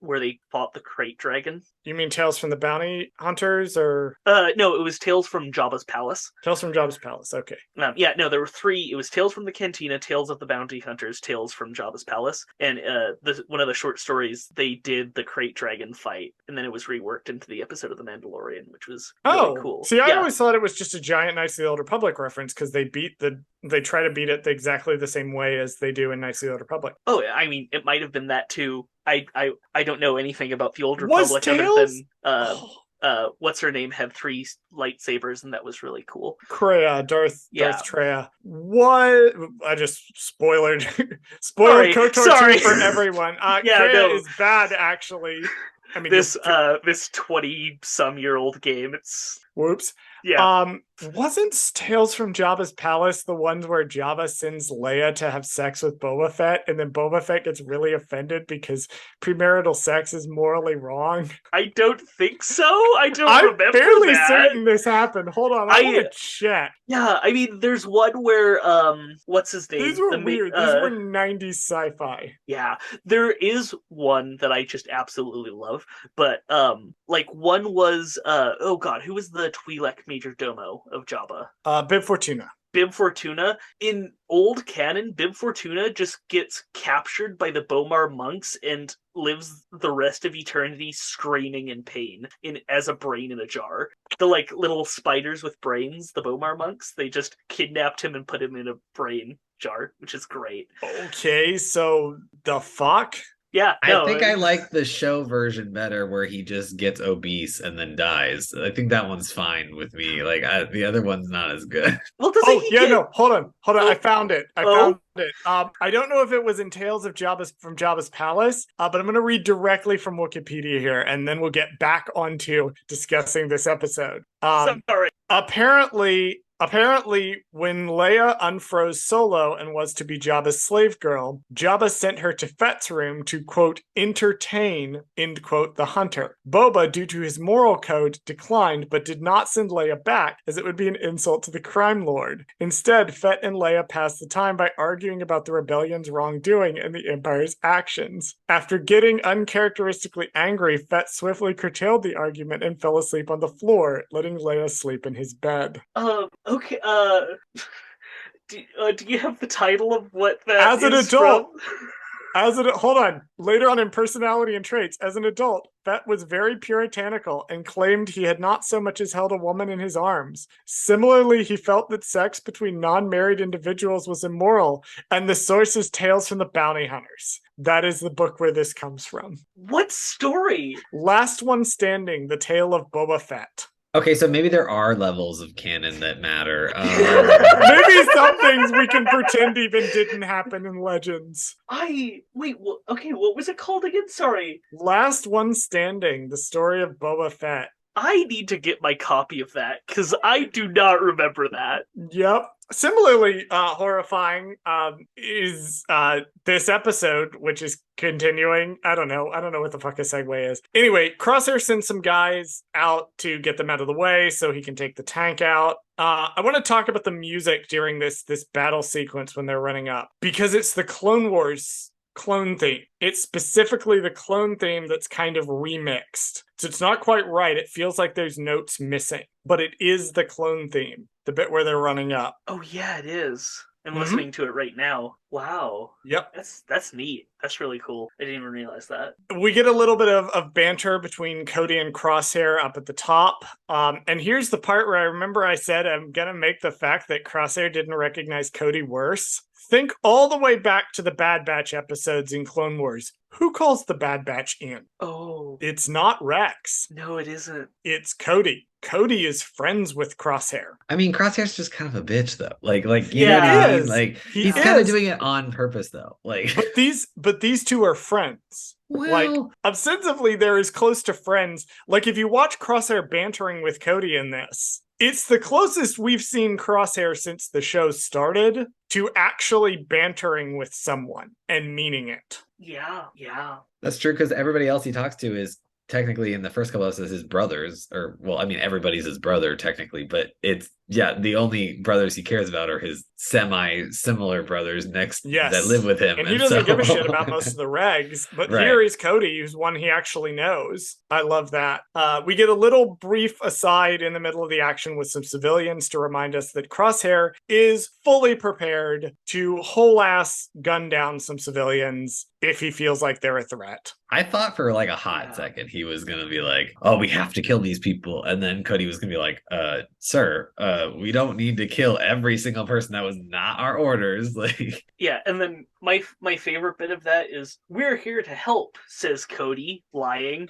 where they fought the Krayt Dragon. You mean Tales from the Bounty Hunters, or? No, it was Tales from Jabba's Palace. Tales from Jabba's Palace, okay. Yeah, no, there were three. It was Tales from the Cantina, Tales of the Bounty Hunters, Tales from Jabba's Palace. And one of the short stories, they did the Krayt Dragon fight, and then it was reworked into the episode of The Mandalorian, which was really cool. See, I always thought it was just a giant Knights of the Old Republic reference because they try to beat it exactly the same way as they do in Knights of the Old Republic. Oh, I mean, it might have been that too. I don't know anything about the Old Republic other than what's her name had 3 lightsabers, and that was really cool. Darth Treya. What? I just spoiled KOTOR 2 for everyone. Kreia is bad, actually. I mean, this 20-some-year-old game. It's whoops. Yeah. Wasn't Tales from Jabba's Palace the ones where Jabba sends Leia to have sex with Boba Fett, and then Boba Fett gets really offended because premarital sex is morally wrong? I don't think so. I'm fairly certain this happened. Hold on, I want to check. Yeah, I mean, there's one where what's his name? These were weird. These were 90s sci-fi. Yeah, there is one that I just absolutely love, but like one was oh god, who was the Twi'lek major domo of Jabba? Bib Fortuna. Bib Fortuna. In old canon, Bib Fortuna just gets captured by the Bomar monks and lives the rest of eternity screaming in pain as a brain in a jar. The like little spiders with brains, the Bomar monks, they just kidnapped him and put him in a brain jar, which is great. Okay, so the fuck? Yeah, I think I like the show version better, where he just gets obese and then dies. I think that one's fine with me. Like the other one's not as good. Well, hold on. I found it. I don't know if it was in Tales of Jabba's Palace, but I'm going to read directly from Wikipedia here, and then we'll get back onto discussing this episode. Sorry. Apparently, when Leia unfroze Solo and was to be Jabba's slave girl, Jabba sent her to Fett's room to, quote, entertain, end quote, the hunter. Boba, due to his moral code, declined, but did not send Leia back, as it would be an insult to the crime lord. Instead, Fett and Leia passed the time by arguing about the rebellion's wrongdoing and the Empire's actions. After getting uncharacteristically angry, Fett swiftly curtailed the argument and fell asleep on the floor, letting Leia sleep in his bed. Okay, do you have the title of what that As an adult, hold on. Later on in Personality and Traits, as an adult, Fett was very puritanical and claimed he had not so much as held a woman in his arms. Similarly, he felt that sex between non-married individuals was immoral, and the source is Tales from the Bounty Hunters. That is the book where this comes from. What story? Last One Standing, The Tale of Boba Fett. Okay, so maybe there are levels of canon that matter. Maybe some things we can pretend even didn't happen in Legends. What was it called again? Sorry. Last One Standing, The Story of Boba Fett. I need to get my copy of that, because I do not remember that. Yep. Similarly horrifying is this episode, which is continuing. I don't know what the fuck a segue is. Anyway, Crosshair sends some guys out to get them out of the way so he can take the tank out. I want to talk about the music during this battle sequence when they're running up, because it's the Clone Wars clone theme. It's specifically the clone theme that's kind of remixed. So it's not quite right. It feels like there's notes missing, but it is the clone theme, the bit where they're running up. Oh yeah, it is. I'm listening to it right now. Wow. Yep. That's neat. That's really cool. I didn't even realize that. We get a little bit of banter between Cody and Crosshair up at the top. And here's the part where I remember I said I'm going to make the fact that Crosshair didn't recognize Cody worse. Think all the way back to the Bad Batch episodes in Clone Wars. Who calls the Bad Batch in? Oh. It's not Rex. No, it isn't. It's Cody. Cody is friends with Crosshair. I mean, Crosshair's just kind of a bitch, though. Like you Yeah, know what I he mean? is. Like He he's kind of is. doing it on purpose, though. Like, But these two are friends. Like, well, ostensibly, they're as close to friends. Like, if you watch Crosshair bantering with Cody in this, it's the closest we've seen Crosshair since the show started to actually bantering with someone and meaning it. Yeah. that's true because everybody else he talks to is technically in the first couple episodes his brothers, or well, I mean, everybody's his brother technically, but it's the only brothers he cares about are his semi-similar brothers next that live with him, and he doesn't give a shit about most of the regs. But Right. Here is Cody, who's one he actually knows. I love that. We get a little brief aside in the middle of the action with some civilians to remind us that Crosshair is fully prepared to whole-ass gun down some civilians if he feels like they're a threat. I thought for like a hot second he was gonna be like, "Oh, we have to kill these people," and then Cody was gonna be like, "Sir, we don't need to kill every single person. That was not our orders." Like, Yeah, and then my favorite bit of that is, "We're here to help," says Cody, lying.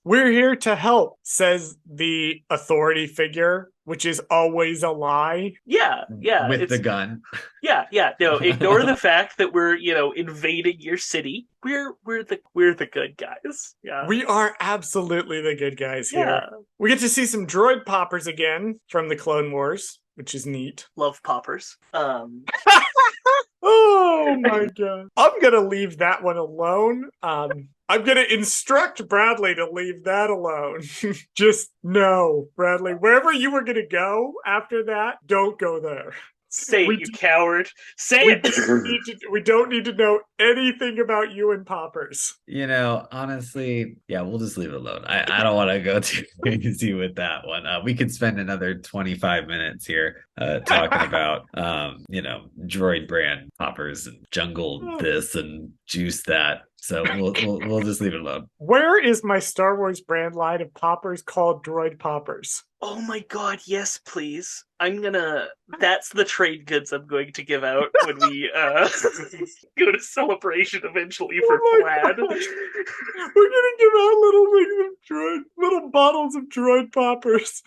We're here to help, says the authority figure, which is always a lie. Yeah, with the gun. Yeah. No, ignore the fact that we're, invading your city. We're the good guys. Yeah. We are absolutely the good guys here. Yeah. We get to see some droid poppers again from the Clone Wars, which is neat. Love poppers. Oh my god. I'm going to leave that one alone. I'm going to instruct Bradley to leave that alone. Just no, Bradley. Wherever you were going to go after that, don't go there. Say it, you coward. Say it. We don't need to know anything about you and poppers. Honestly, yeah, we'll just leave it alone. I don't want to go too crazy with that one. We could spend another 25 minutes here talking about, droid brand poppers and jungle this and juice that. So we'll just leave it alone. Where is my Star Wars brand line of poppers called Droid Poppers? Oh my god, yes, please. That's the trade goods I'm going to give out when we go to Celebration eventually for Plaid. We're gonna give out little things of little bottles of Droid Poppers.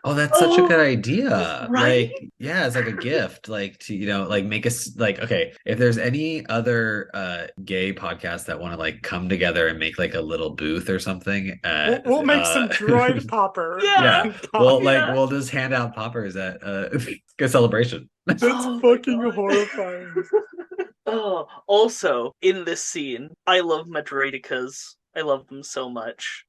Oh, that's such a good idea. Right? Like, yeah, it's like a gift, like to, like make us like, okay, if there's any other gay podcasts that want to like come together and make like a little booth or something, We'll make some Droid Popper. Yeah. We'll just hand out poppers at Good Celebration. That's Oh my fucking God. horrifying. Oh, also in this scene, I love Madroidicas. I love them so much.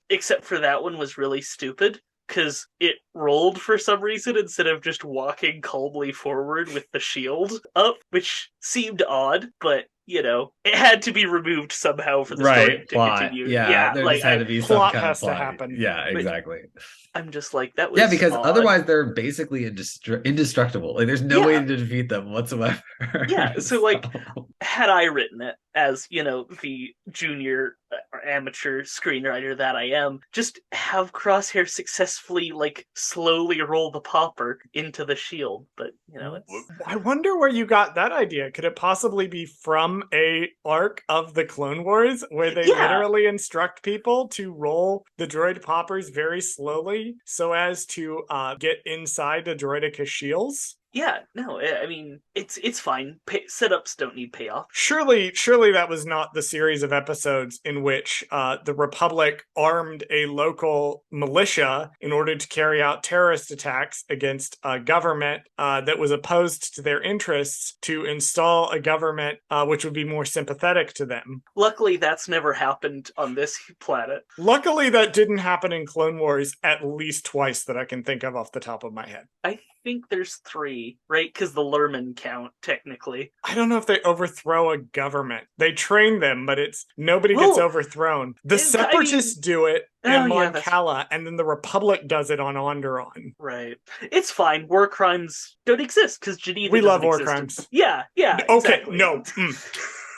Except for that one was really stupid because it rolled for some reason instead of just walking calmly forward with the shield up, which seemed odd, but it had to be removed somehow for the story to continue. Yeah, there just had to be some plot kind of has to plot. happen. Yeah, exactly. I'm just like, that was because odd. otherwise they're basically indestructible. Like, there's no way to defeat them whatsoever. Yeah, so like, had I written it as, the junior or amateur screenwriter that I am, just have Crosshair successfully, like, slowly roll the popper into the shield. But, it's... I wonder where you got that idea. Could it possibly be from a arc of the Clone Wars where they literally instruct people to roll the droid poppers very slowly so as to get inside the droidica shields? Yeah, no, I mean, it's fine. Setups don't need payoff. Surely that was not the series of episodes in which the Republic armed a local militia in order to carry out terrorist attacks against a government that was opposed to their interests to install a government which would be more sympathetic to them. Luckily, that's never happened on this planet. Luckily, that didn't happen in Clone Wars at least twice that I can think of off the top of my head. I think there's 3. be, right? Because the Lurmen count, technically. I don't know if they overthrow a government. They train them, but it's nobody gets overthrown. The Separatists do it in Mon-Cala, and then the Republic does it on Onderon. Right. It's fine. War crimes don't exist because Geneva. We love war exist. crimes. Yeah. Okay, exactly. no.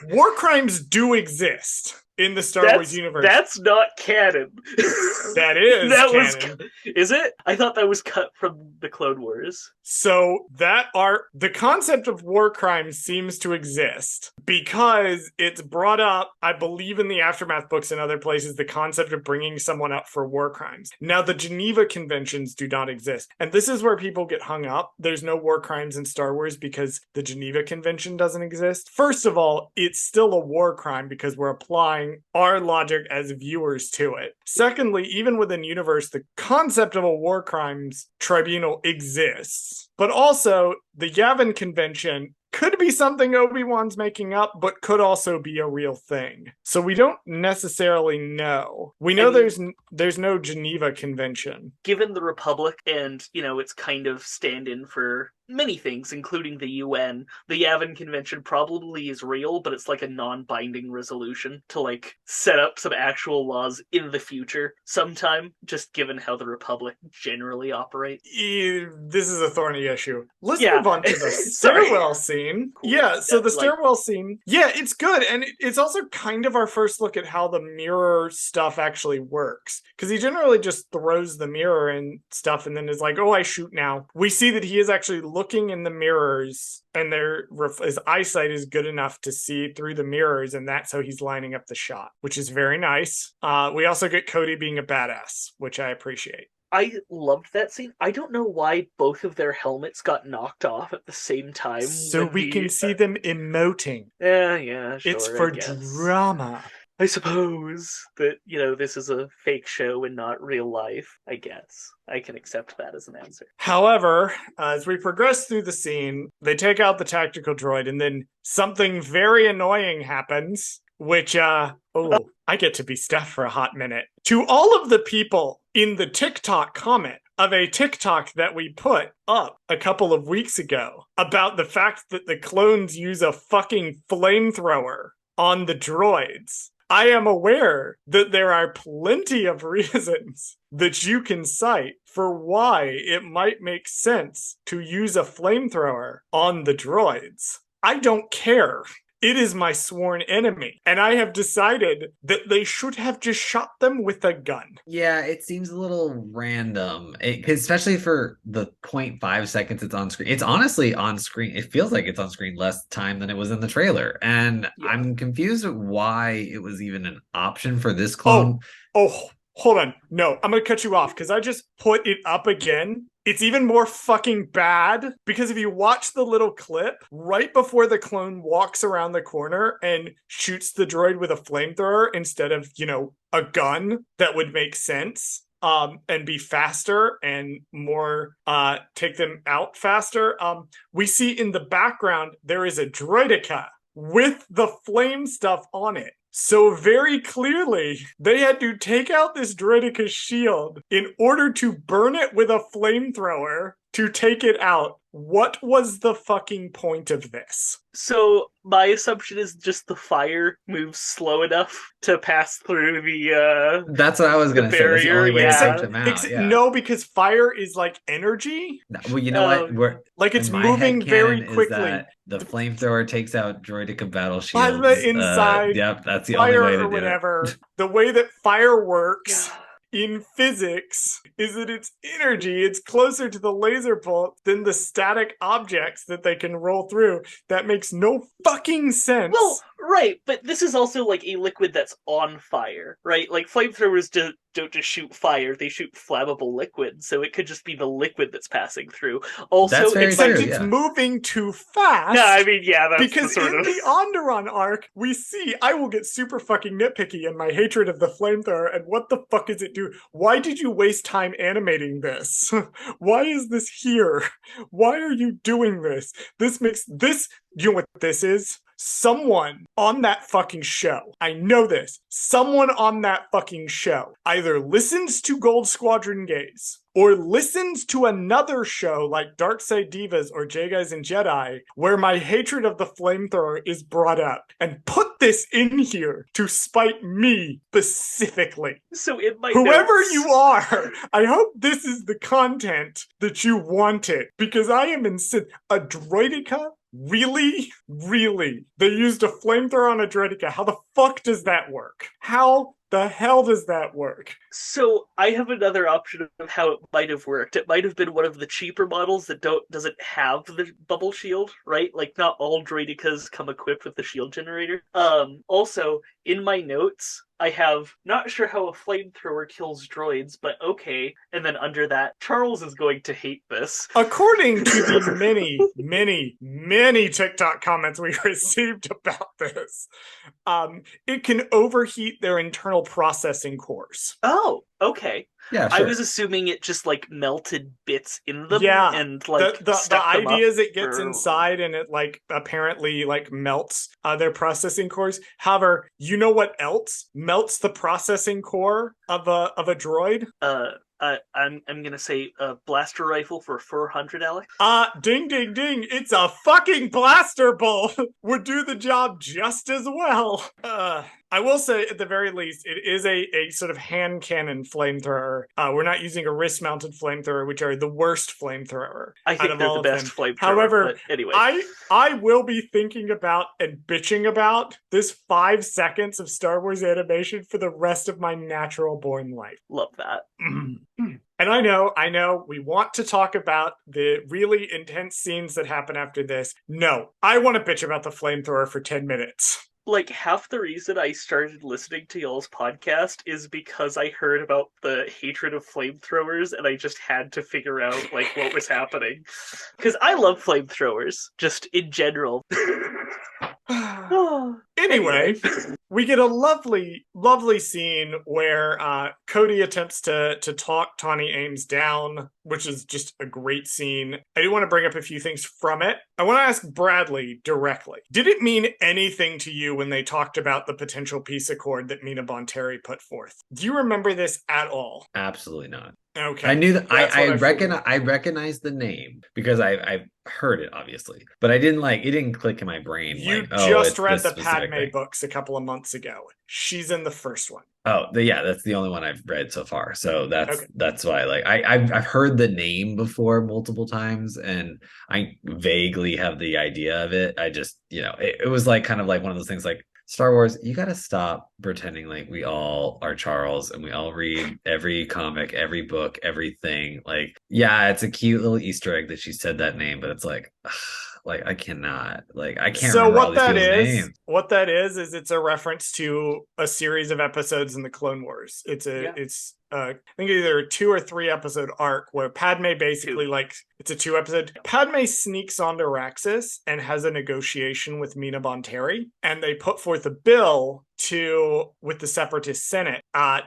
War crimes do exist in the Star Wars universe. That's not canon. That is canon. Is it? I thought that was cut from the Clone Wars. So the concept of war crimes seems to exist because it's brought up, I believe, in the Aftermath books and other places, the concept of bringing someone up for war crimes. Now, the Geneva Conventions do not exist. And this is where people get hung up. There's no war crimes in Star Wars because the Geneva Convention doesn't exist. First of all, it's still a war crime because we're applying our logic as viewers to it. Secondly, even within universe, the concept of a war crimes tribunal exists. But also, the Yavin Convention could be something Obi-Wan's making up, but could also be a real thing. So we don't necessarily know. We know there's no Geneva Convention. Given the Republic and, its kind of stand-in for many things, including the UN, the Yavin Convention probably is real, but it's like a non-binding resolution to set up some actual laws in the future sometime, just given how the Republic generally operates. This is a thorny issue. Let's move on to the stairwell scene. Cool. Yeah, so the stairwell scene, it's good, and it's also kind of our first look at how the mirror stuff actually works, because he generally just throws the mirror and stuff and then is like, oh, I shoot now. We see that he is actually looking in the mirrors, and his eyesight is good enough to see through the mirrors, and that's how he's lining up the shot, which is very nice. We also get Cody being a badass, which I appreciate. I loved that scene. I don't know why both of their helmets got knocked off at the same time. So we can see them emoting. Yeah, sure. It's for drama. I suppose that, this is a fake show and not real life, I guess. I can accept that as an answer. However, as we progress through the scene, they take out the tactical droid, and then something very annoying happens, which, I get to be Steph for a hot minute. To all of the people in the TikTok comment of a TikTok that we put up a couple of weeks ago about the fact that the clones use a fucking flamethrower on the droids, I am aware that there are plenty of reasons that you can cite for why it might make sense to use a flamethrower on the droids. I don't care. It is my sworn enemy, and I have decided that they should have just shot them with a gun. Yeah, it seems a little random, especially for the 0.5 seconds it's on screen. It's honestly on screen. It feels like it's on screen less time than it was in the trailer, and I'm confused at why it was even an option for this clone. Oh, hold on. No, I'm going to cut you off because I just put it up again. It's even more fucking bad because if you watch the little clip, right before the clone walks around the corner and shoots the droid with a flamethrower instead of, a gun that would make sense and be faster and more take them out faster, we see in the background there is a droideka with the flame stuff on it. So very clearly, they had to take out this droideka's shield in order to burn it with a flamethrower to take it out. What was the fucking point of this? So my assumption is just the fire moves slow enough to pass through the That's what I was going to say. That's the only way to take them out. No, because fire is like energy. Well, you know what? It's moving very quickly. The flamethrower takes out droideka battle shields. On the inside. Yep, that's the only way to do whatever. The way that fire works in physics is that it's energy. It's closer to the laser bolt than the static objects that they can roll through. That makes no fucking sense. Well, right, but this is also like a liquid that's on fire, right? Like flamethrowers don't just shoot fire, they shoot flammable liquid, so it could just be the liquid that's passing through. Also, it's moving too fast. Yeah, I mean, that's because in the Onderon arc, we see, I will get super fucking nitpicky in my hatred of the flamethrower, and what the fuck is it do? Why did you waste time animating this? Why is this here? Why are you doing this? You know what this is? someone on that fucking show, I know this, someone on that fucking show either listens to Gold Squadron Gaze or listens to another show like Dark Side Divas or J Guys and Jedi, where my hatred of the flamethrower is brought up, and put this in here to spite me specifically. So in my Whoever notes, you are, I hope this is the content that you wanted, because I am a droidica? Really? Really? They used a flamethrower on a droidica. How the fuck does that work? How the hell does that work? So I have another option of how it might have worked. It might have been one of the cheaper models that doesn't have the bubble shield, right? Like not all droidicas come equipped with the shield generator. Also, in my notes, I have not sure how a flamethrower kills droids, but okay. And then under that, Charles is going to hate this. According to the many TikTok comments we received about this, it can overheat their internal processing cores. Oh, okay. Yeah, I sure. was assuming it just like melted bits in them, Yeah, and like the idea is it gets or... inside and it like apparently like melts their processing cores. However, you know what else melts the processing core of a droid? I'm gonna say a blaster rifle for 400, Alex. Ding ding ding! It's a fucking blaster bolt. Would do the job just as well. I will say, at the very least, it is a sort of hand cannon flamethrower. We're not using a wrist-mounted flamethrower, which are the worst flamethrower. I think they're the best flamethrower. However, but anyway, I will be thinking about and bitching about this 5 seconds of Star Wars animation for the rest of my natural-born life. Love that. And I know, we want to talk about the really intense scenes that happen after this. No, I want to bitch about the flamethrower for 10 minutes. Like, half the reason I started listening to y'all's podcast is because I heard about the hatred of flamethrowers, and I just had to figure out, like, what was happening. Because I love flamethrowers, just in general. Anyway, we get a lovely, lovely scene where Cody attempts to talk Tawny Ames down, which is just a great scene. I do want to bring up a few things from it. I want to ask Bradley directly. Did it mean anything to you when they talked about the potential peace accord that Mina Bonteri put forth? Do you remember this at all? Absolutely not. Okay. I knew that I I recognized the name because I've heard it, obviously, but it didn't click in my brain. You like, just read the Padme Padme books a couple of months ago. She's in the first one. Oh, that's the only one I've read so far. So Okay. that's why I've heard the name before multiple times, and I vaguely have the idea of it. I just it was like kind of like one of those things like Star Wars, you got to stop pretending like we all are Charles and we all read every comic, every book, everything. Like, yeah, it's a cute little Easter egg that she said that name, but it's like, I cannot, I can't remember all these people's names. What that is it's a reference to a series of episodes in the Clone Wars. It's I think either a 2 or 3 episode arc where Padme basically it's a 2 episode. Padme sneaks onto Raxus and has a negotiation with Mina Bonteri, and they put forth a bill with the Separatist Senate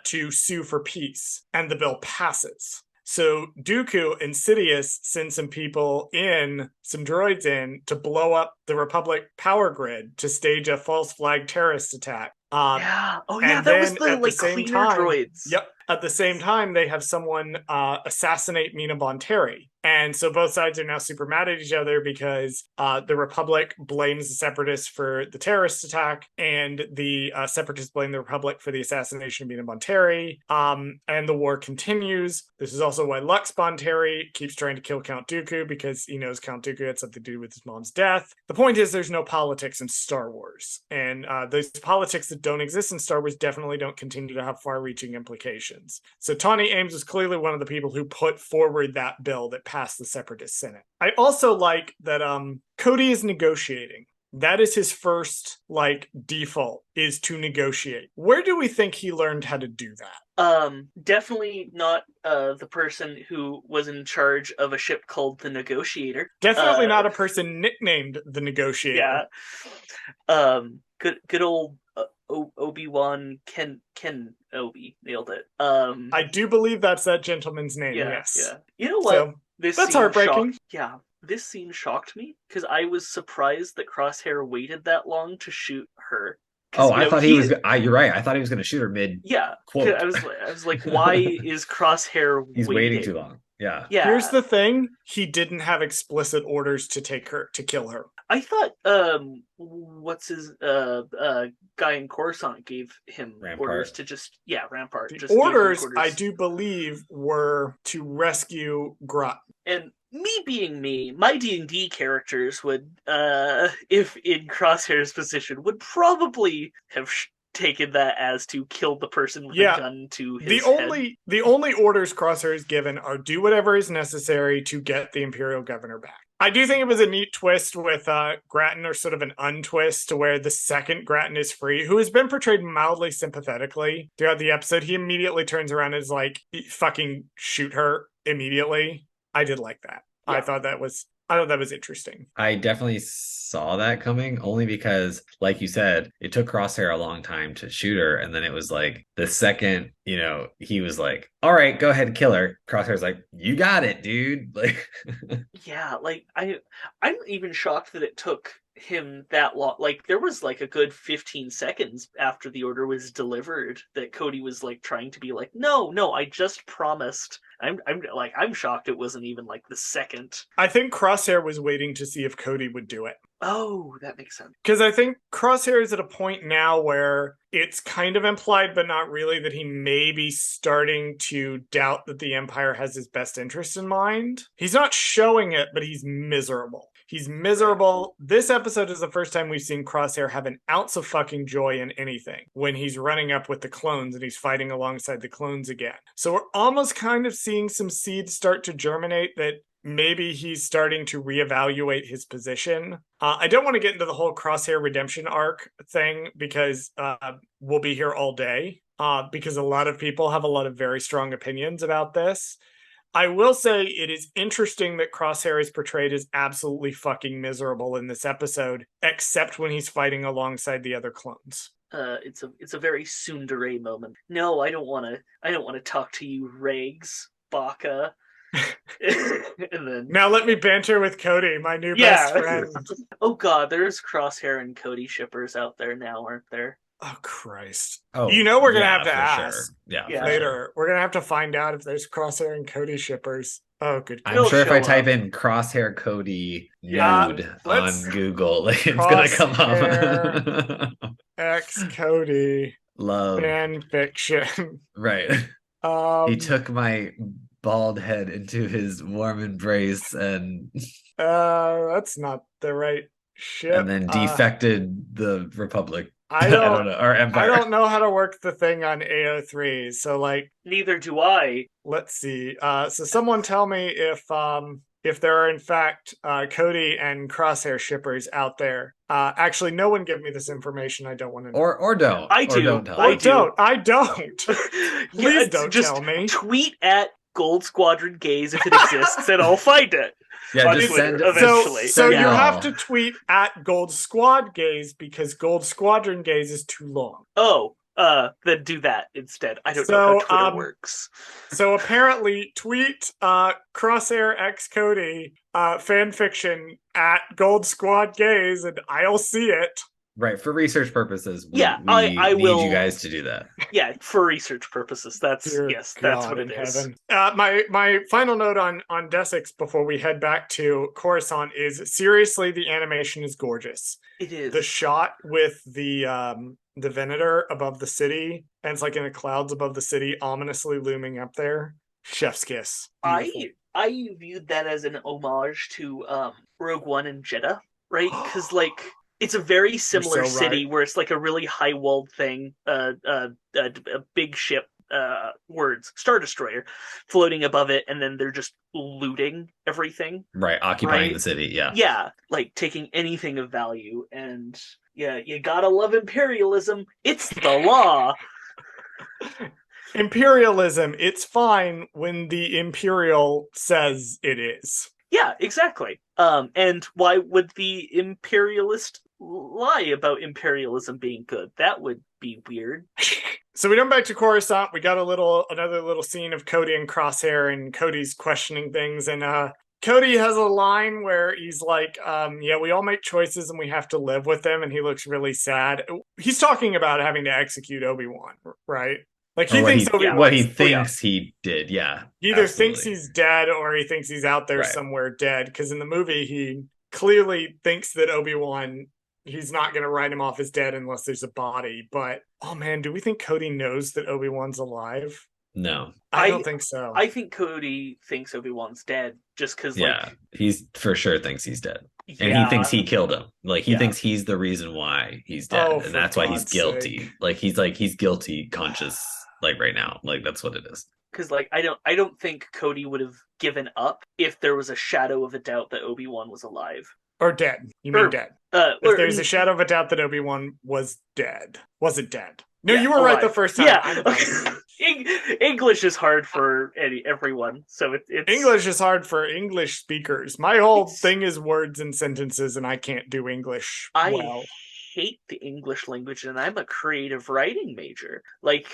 to sue for peace, and the bill passes. So Dooku and Sidious send some droids in to blow up the Republic power grid to stage a false flag terrorist attack. That was the cleaner droids. Yep. At the same time, they have someone assassinate Mina Bonteri. And so both sides are now super mad at each other because the Republic blames the Separatists for the terrorist attack, and the Separatists blame the Republic for the assassination of Mina Bonteri. And the war continues. This is also why Lux Bonteri keeps trying to kill Count Dooku, because he knows Count Dooku had something to do with his mom's death. The point is, there's no politics in Star Wars. And those politics that don't exist in Star Wars definitely don't continue to have far-reaching implications. So Tawny Ames was clearly one of the people who put forward that bill that passed the Separatist Senate. I also like that Cody is negotiating. That is his first default, is to negotiate. Where do we think he learned how to do that? Definitely not the person who was in charge of a ship called the Negotiator. Definitely not a person nicknamed the Negotiator. Yeah. Good old Obi-Wan Kenobi nailed it. I do believe that's that gentleman's name. Yeah, yes. Yeah. You know what? So, that's heartbreaking. this scene shocked me because I was surprised that Crosshair waited that long to shoot her. Oh, I thought he was. You're right. I thought he was going to shoot her mid. Yeah, quote. I was like, why is Crosshair He's waiting too long. Yeah. Here's the thing: he didn't have explicit orders to kill her. I thought, what's his guy in Coruscant gave him orders to just Rampart. The orders, I do believe, were to rescue Grot. And me being me, my D&D characters would, if in Crosshair's position, would probably have taken that as to kill the person with a gun to his head. The only orders Crosshair is given are do whatever is necessary to get the Imperial Governor back. I do think it was a neat twist with Grattan, or sort of an untwist, to where the second Grattan is free, who has been portrayed mildly sympathetically throughout the episode. He immediately turns around and is like, fucking shoot her immediately. I did like that. Yeah. I thought that was interesting. I definitely saw that coming, only because, like you said, it took Crosshair a long time to shoot her, and then it was like the second, he was like, all right, go ahead and kill her. Crosshair's like, you got it, dude. Like, yeah, like I'm even shocked that it took him that long. Like, there was like a good 15 seconds after the order was delivered that Cody was like trying to be like, no, I just promised. I'm shocked it wasn't even like the second. I think Crosshair was waiting to see if Cody would do it. Oh, that makes sense. Because I think Crosshair is at a point now where it's kind of implied, but not really, that he may be starting to doubt that the Empire has his best interest in mind. He's not showing it, but he's miserable. He's miserable. This episode is the first time we've seen Crosshair have an ounce of fucking joy in anything, when he's running up with the clones and he's fighting alongside the clones again. So we're almost kind of seeing some seeds start to germinate that maybe he's starting to reevaluate his position. I don't want to get into the whole Crosshair redemption arc thing, because we'll be here all day, because a lot of people have a lot of very strong opinions about this. I will say it is interesting that Crosshair is portrayed as absolutely fucking miserable in this episode, except when he's fighting alongside the other clones. It's a very tsundere moment. No, I don't want to talk to you, Regs, Baka. And then, now let me banter with Cody, my new best friend. Oh god, there's Crosshair and Cody shippers out there now, aren't there? Oh Christ. Oh, we're gonna have to ask. Sure. Yeah, later. Sure. We're gonna have to find out if there's Crosshair and Cody shippers. Oh, good. I'm sure if I type in Crosshair Cody nude on Google, like, it's gonna come up. X Cody love fan fiction. Right. He took my bald head into his warm embrace, and that's not the right shit. And then defected the Republic. I don't know, or Empire. I don't know how to work the thing on AO3, so like, neither do I. Let's see. So someone tell me if there are in fact Cody and Crosshair shippers out there. Actually, no one give me this information. I don't want to know. Or don't. I do. Don't tell I don't. I don't. Please don't just tell me. Tweet at Gold Squadron Gaze if it exists, and I'll find it. Yeah, just send eventually. So you have to tweet at Gold Squad Gaze, because Gold Squadron Gaze is too long. Oh, then do that instead. I don't know how Twitter works. So apparently, tweet Crosshair X Cody fanfiction at Gold Squad Gaze, and I'll see it. Right, for research purposes. I will need you guys to do that. Yeah, for research purposes. That's what it is. My final note on Desix before we head back to Coruscant is, seriously, the animation is gorgeous. It is. The shot with the Venator above the city, and it's like in the clouds above the city, ominously looming up there. Chef's kiss. Beautiful. I viewed that as an homage to Rogue One and Jeddah, right? Because like, it's a very similar city where it's like a really high walled thing, a big ship, Star Destroyer, floating above it, and then they're just looting everything. Right, occupying the city, yeah. Yeah, like taking anything of value, and yeah, you gotta love imperialism. It's the law. Imperialism, it's fine when the Imperial says it is. Yeah, exactly. And why would the imperialist lie about imperialism being good? That would be weird. So we went back to Coruscant. We got another little scene of Cody and Crosshair, and Cody's questioning things. And Cody has a line where he's like, yeah, we all make choices and we have to live with them, and he looks really sad. He's talking about having to execute Obi-Wan, right? Like Or he thinks what he Obi-Wan's thinks he did. Yeah, he either thinks absolutely. he's dead or he thinks he's out there Right. somewhere dead. Because in the movie, he clearly thinks that Obi-Wan, he's not going to write him off as dead unless there's a body. But oh man, do we think Cody knows that Obi-Wan's alive? No. I don't think so. I think Cody thinks Obi-Wan's dead just because, Yeah, he's for sure thinks he's dead. And he yeah, thinks he killed him. Like he Yeah. thinks he's the reason why he's dead. Oh, and for that's why he's God's guilty. sake. He's guilty conscious like right now. Like that's what it is. because like I don't think Cody would have given up if there was a shadow of a doubt that Obi-Wan was alive. Or dead. You mean Or- dead. Or- If there's a shadow of a doubt that Obi-Wan was dead. Wasn't dead. No, you were right alive. the first time. Yeah. English is hard for everyone, so it's English is hard for English speakers. My whole thing is words and sentences, and I can't do English I well. hate the English language, and I'm a creative writing major. Like,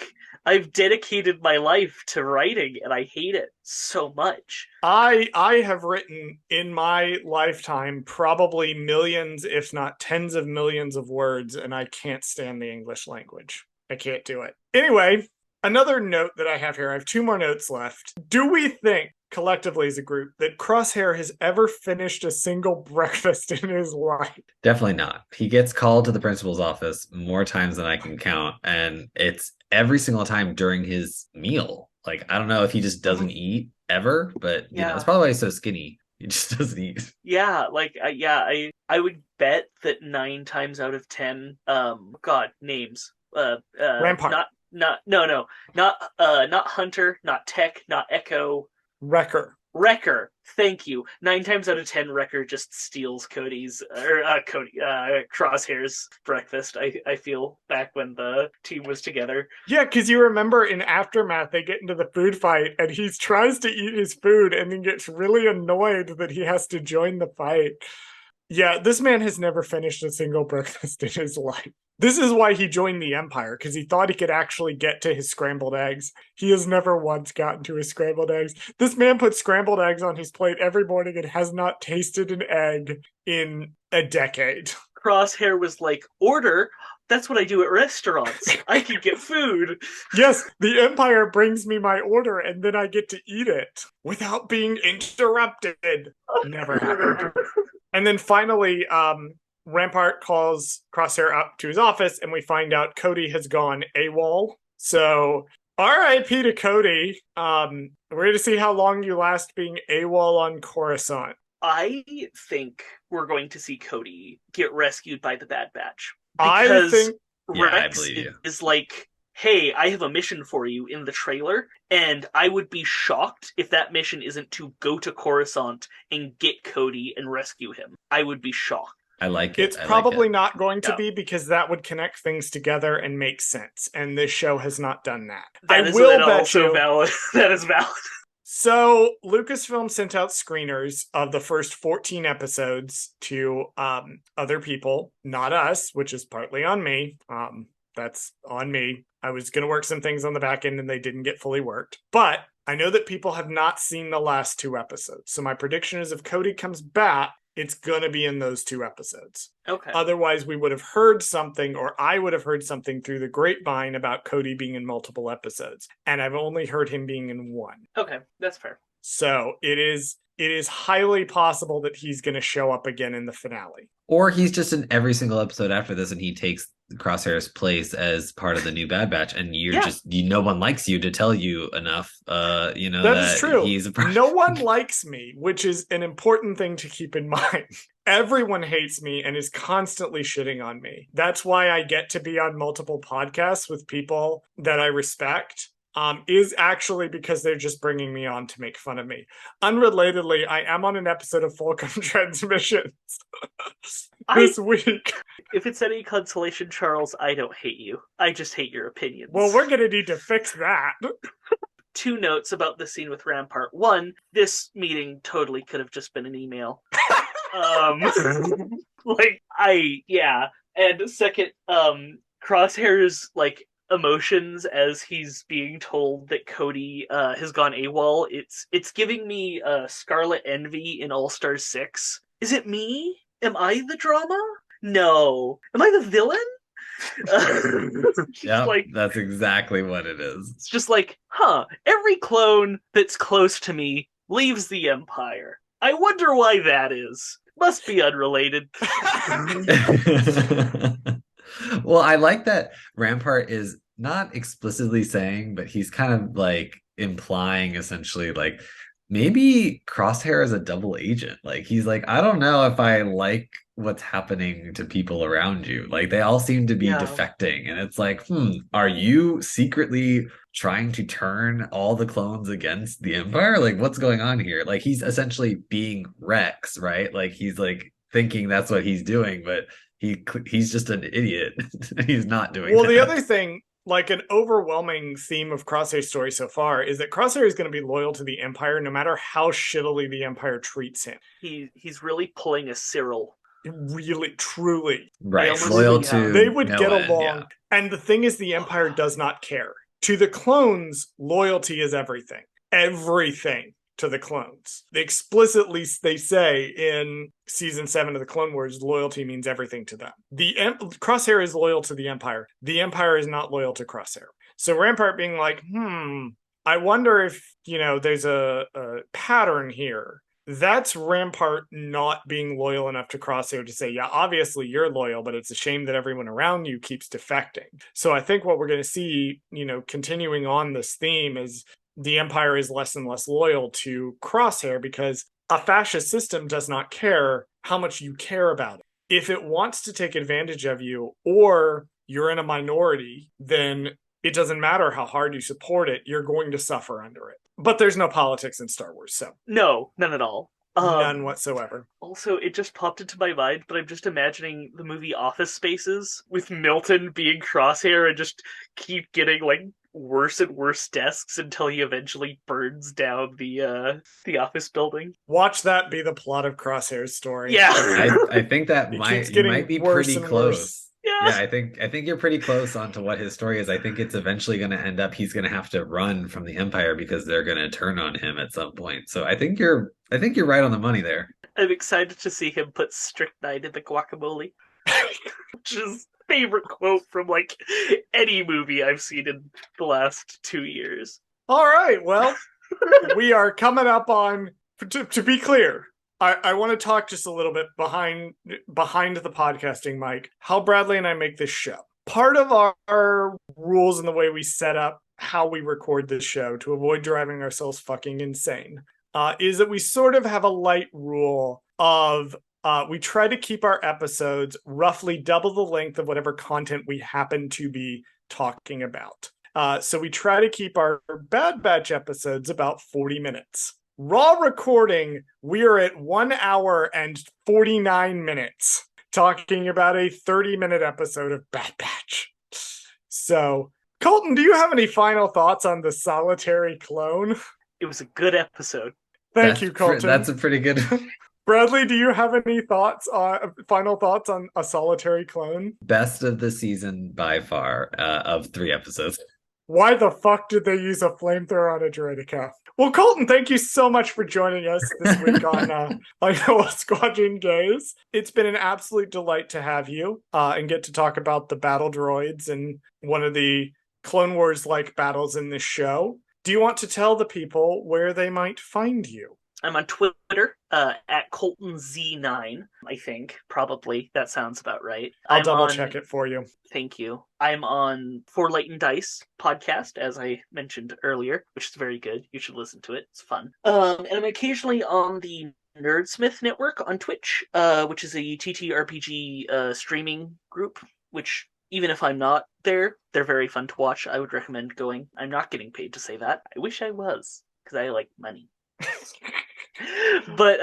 I've dedicated my life to writing, and I hate it so much. I have written in my lifetime probably millions, if not tens of millions of words, and I can't stand the English language. I can't do it. Anyway, another note that I have here, I have two more notes left. Do we think, collectively as a group, that Crosshair has ever finished a single breakfast in his life? Definitely not. He gets called to the principal's office more times than I can count, and it's every single time during his meal. Like I don't know if he just doesn't eat ever, but you know, it's probably why he's so skinny. He just doesn't eat. Yeah, like I would bet that 9 times out of 10, names. Rampart. Not Hunter, not Tech, not Echo. Wrecker. Thank you. 9 times out of 10, Wrecker just steals Crosshair's breakfast. I feel back when the team was together. Yeah, because you remember in Aftermath, they get into the food fight, and he tries to eat his food and then gets really annoyed that he has to join the fight. Yeah, this man has never finished a single breakfast in his life. This is why he joined the Empire, because he thought he could actually get to his scrambled eggs. He has never once gotten to his scrambled eggs. This man puts scrambled eggs on his plate every morning and has not tasted an egg in a decade. Crosshair was like, order? That's what I do at restaurants. I can get food. Yes, the Empire brings me my order and then I get to eat it without being interrupted. Never happened. And then finally, Rampart calls Crosshair up to his office, and we find out Cody has gone AWOL. So, RIP to Cody. We're going to see how long you last being AWOL on Coruscant. I think we're going to see Cody get rescued by the Bad Batch. I think Rex is like, hey, I have a mission for you in the trailer, and I would be shocked if that mission isn't to go to Coruscant and get Cody and rescue him. I would be shocked. I like it. It's probably not going to be, because that would connect things together and make sense, and this show has not done that. That is also valid. That is valid. So Lucasfilm sent out screeners of the first 14 episodes to other people, not us, which is partly on me. That's on me. I was going to work some things on the back end and they didn't get fully worked. But I know that people have not seen the last 2 episodes. So my prediction is if Cody comes back, it's going to be in those 2 episodes. Okay. Otherwise, we would have heard something, or I would have heard something through the grapevine about Cody being in multiple episodes. And I've only heard him being in 1. Okay, that's fair. So it is highly possible that he's going to show up again in the finale. Or he's just in every single episode after this and he takes Crosshair's place as part of the new Bad Batch, and no one likes you to tell you enough, that is true. No one likes me, which is an important thing to keep in mind. Everyone hates me and is constantly shitting on me. That's why I get to be on multiple podcasts with people that I respect. Is actually because they're just bringing me on to make fun of me. Unrelatedly, I am on an episode of Fulcrum Transmissions this week. If it's any consolation, Charles, I don't hate you. I just hate your opinions. Well, we're going to need to fix that. 2 notes about the scene with Rampart. 1, this meeting totally could have just been an email. And second, Crosshair's like emotions as he's being told that Cody has gone AWOL. It's giving me Scarlet Envy in All Star 6. Is it me? Am I the drama? No. Am I the villain? Yeah, like, that's exactly what it is. it's just like, every clone that's close to me leaves the Empire. I wonder why that is. Must be unrelated. Well, I like that Rampart is not explicitly saying, but he's kind of like implying essentially like maybe Crosshair is a double agent. Like he's like, I don't know if I like what's happening to people around you. Like they all seem to be Yeah. defecting. And it's like, are you secretly trying to turn all the clones against the Empire? Like what's going on here? Like he's essentially being Rex, right? Like he's like thinking that's what he's doing, but he's just an idiot. He's not doing Well, that. the other thing, like an overwhelming theme of Crosshair's story so far, is that Crosshair is going to be loyal to the Empire no matter how shittily the Empire treats him. He's really pulling a Cyril. Really, truly. Right. They Loyal almost- to They would no get end, along. yeah. And the thing is, the Empire does not care. To the clones, loyalty is everything. Everything to the clones. Explicitly, they say in season 7 of the Clone Wars, loyalty means everything to them. Crosshair is loyal to the Empire. The Empire is not loyal to Crosshair. So Rampart being like, I wonder if, there's a pattern here. That's Rampart not being loyal enough to Crosshair to say, yeah, obviously you're loyal, but it's a shame that everyone around you keeps defecting. So I think what we're going to see, continuing on this theme is the Empire is less and less loyal to Crosshair because a fascist system does not care how much you care about it. If it wants to take advantage of you or you're in a minority, then it doesn't matter how hard you support it, you're going to suffer under it. But there's no politics in Star Wars, so. No, none at all. None whatsoever. Also, it just popped into my mind, but I'm just imagining the movie Office Spaces with Milton being Crosshair and just keep getting like worse and worse desks until he eventually burns down the office building. Watch that be the plot of Crosshair's story. Yeah. I think that you might be pretty close. Worse. Yeah, I think you're pretty close onto what his story is. I think it's eventually going to end up he's going to have to run from the Empire because they're going to turn on him at some point. So I think you're right on the money there. I'm excited to see him put strychnine in the guacamole, which is favorite quote from like any movie I've seen in the last 2 years. All right, well, we are coming up on, to be clear, I want to talk just a little bit behind the podcasting mic, how Bradley and I make this show. Part of our rules and the way we set up how we record this show to avoid driving ourselves fucking insane is that we sort of have a light rule of we try to keep our episodes roughly double the length of whatever content we happen to be talking about. So we try to keep our Bad Batch episodes about 40 minutes. Raw recording, we are at 1 hour and 49 minutes talking about a 30-minute episode of Bad Batch. So, Colton, do you have any final thoughts on the solitary clone? It was a good episode. Thank you, Colton. That's a pretty good. Bradley, do you have any final thoughts on a solitary clone? Best of the season by far of 3 episodes. Why the fuck did they use a flamethrower on a Droideka? Well, Colton, thank you so much for joining us this week on Noah Squadron Gaze. It's been an absolute delight to have you and get to talk about the battle droids and one of the Clone Wars-like battles in this show. Do you want to tell the people where they might find you? I'm on Twitter at ColtonZ9, I think. Probably. That sounds about right. I'll double check it for you. Thank you. I'm on For Light and Dice podcast, as I mentioned earlier, which is very good. You should listen to it. It's fun. And I'm occasionally on the Nerdsmith Network on Twitch, which is a TTRPG streaming group, which even if I'm not there, they're very fun to watch. I would recommend going. I'm not getting paid to say that. I wish I was, because I like money. But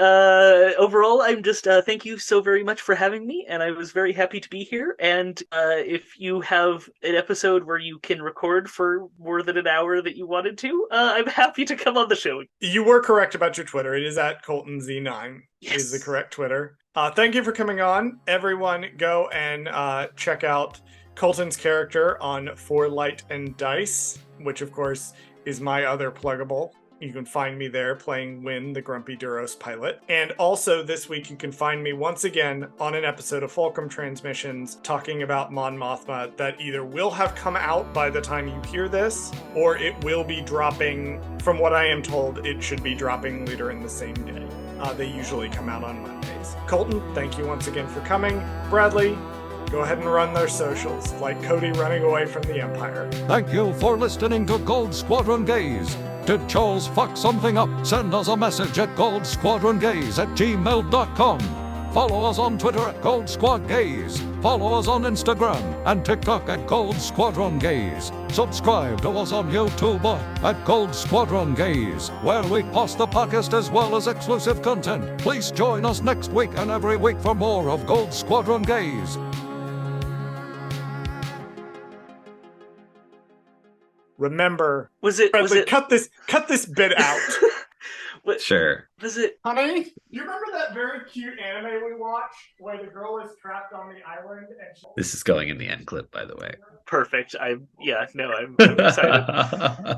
overall, I'm just thank you so very much for having me, and I was very happy to be here. And if you have an episode where you can record for more than an hour that you wanted to, I'm happy to come on the show. You were correct about your Twitter. It is at ColtonZ9. Yes. Is the correct Twitter. Thank you for coming on. Everyone, go and check out Colton's character on For Light and Dice, which of course is my other pluggable. You can find me there playing Wynn, the Grumpy Duros pilot. And also this week you can find me once again on an episode of Fulcrum Transmissions talking about Mon Mothma that either will have come out by the time you hear this, or it will be dropping, from what I am told, it should be dropping later in the same day. They usually come out on Mondays. Colton, thank you once again for coming. Bradley, go ahead and run their socials, like Cody running away from the Empire. Thank you for listening to Gold Squadron Gaze. Did Charles fuck something up? Send us a message at goldsquadrongaze@gmail.com. Follow us on Twitter at Gold Squad Gaze. Follow us on Instagram and TikTok at Gold Squadron Gaze. Subscribe to us on YouTube at Gold Squadron Gaze, where we post the podcast as well as exclusive content. Please join us next week and every week for more of Gold Squadron Gaze. Remember, Bradley, cut this bit out. Sure. Was it? Honey, you remember that very cute anime we watched where the girl is trapped on the island and This is going in the end clip, by the way. Perfect. I'm excited.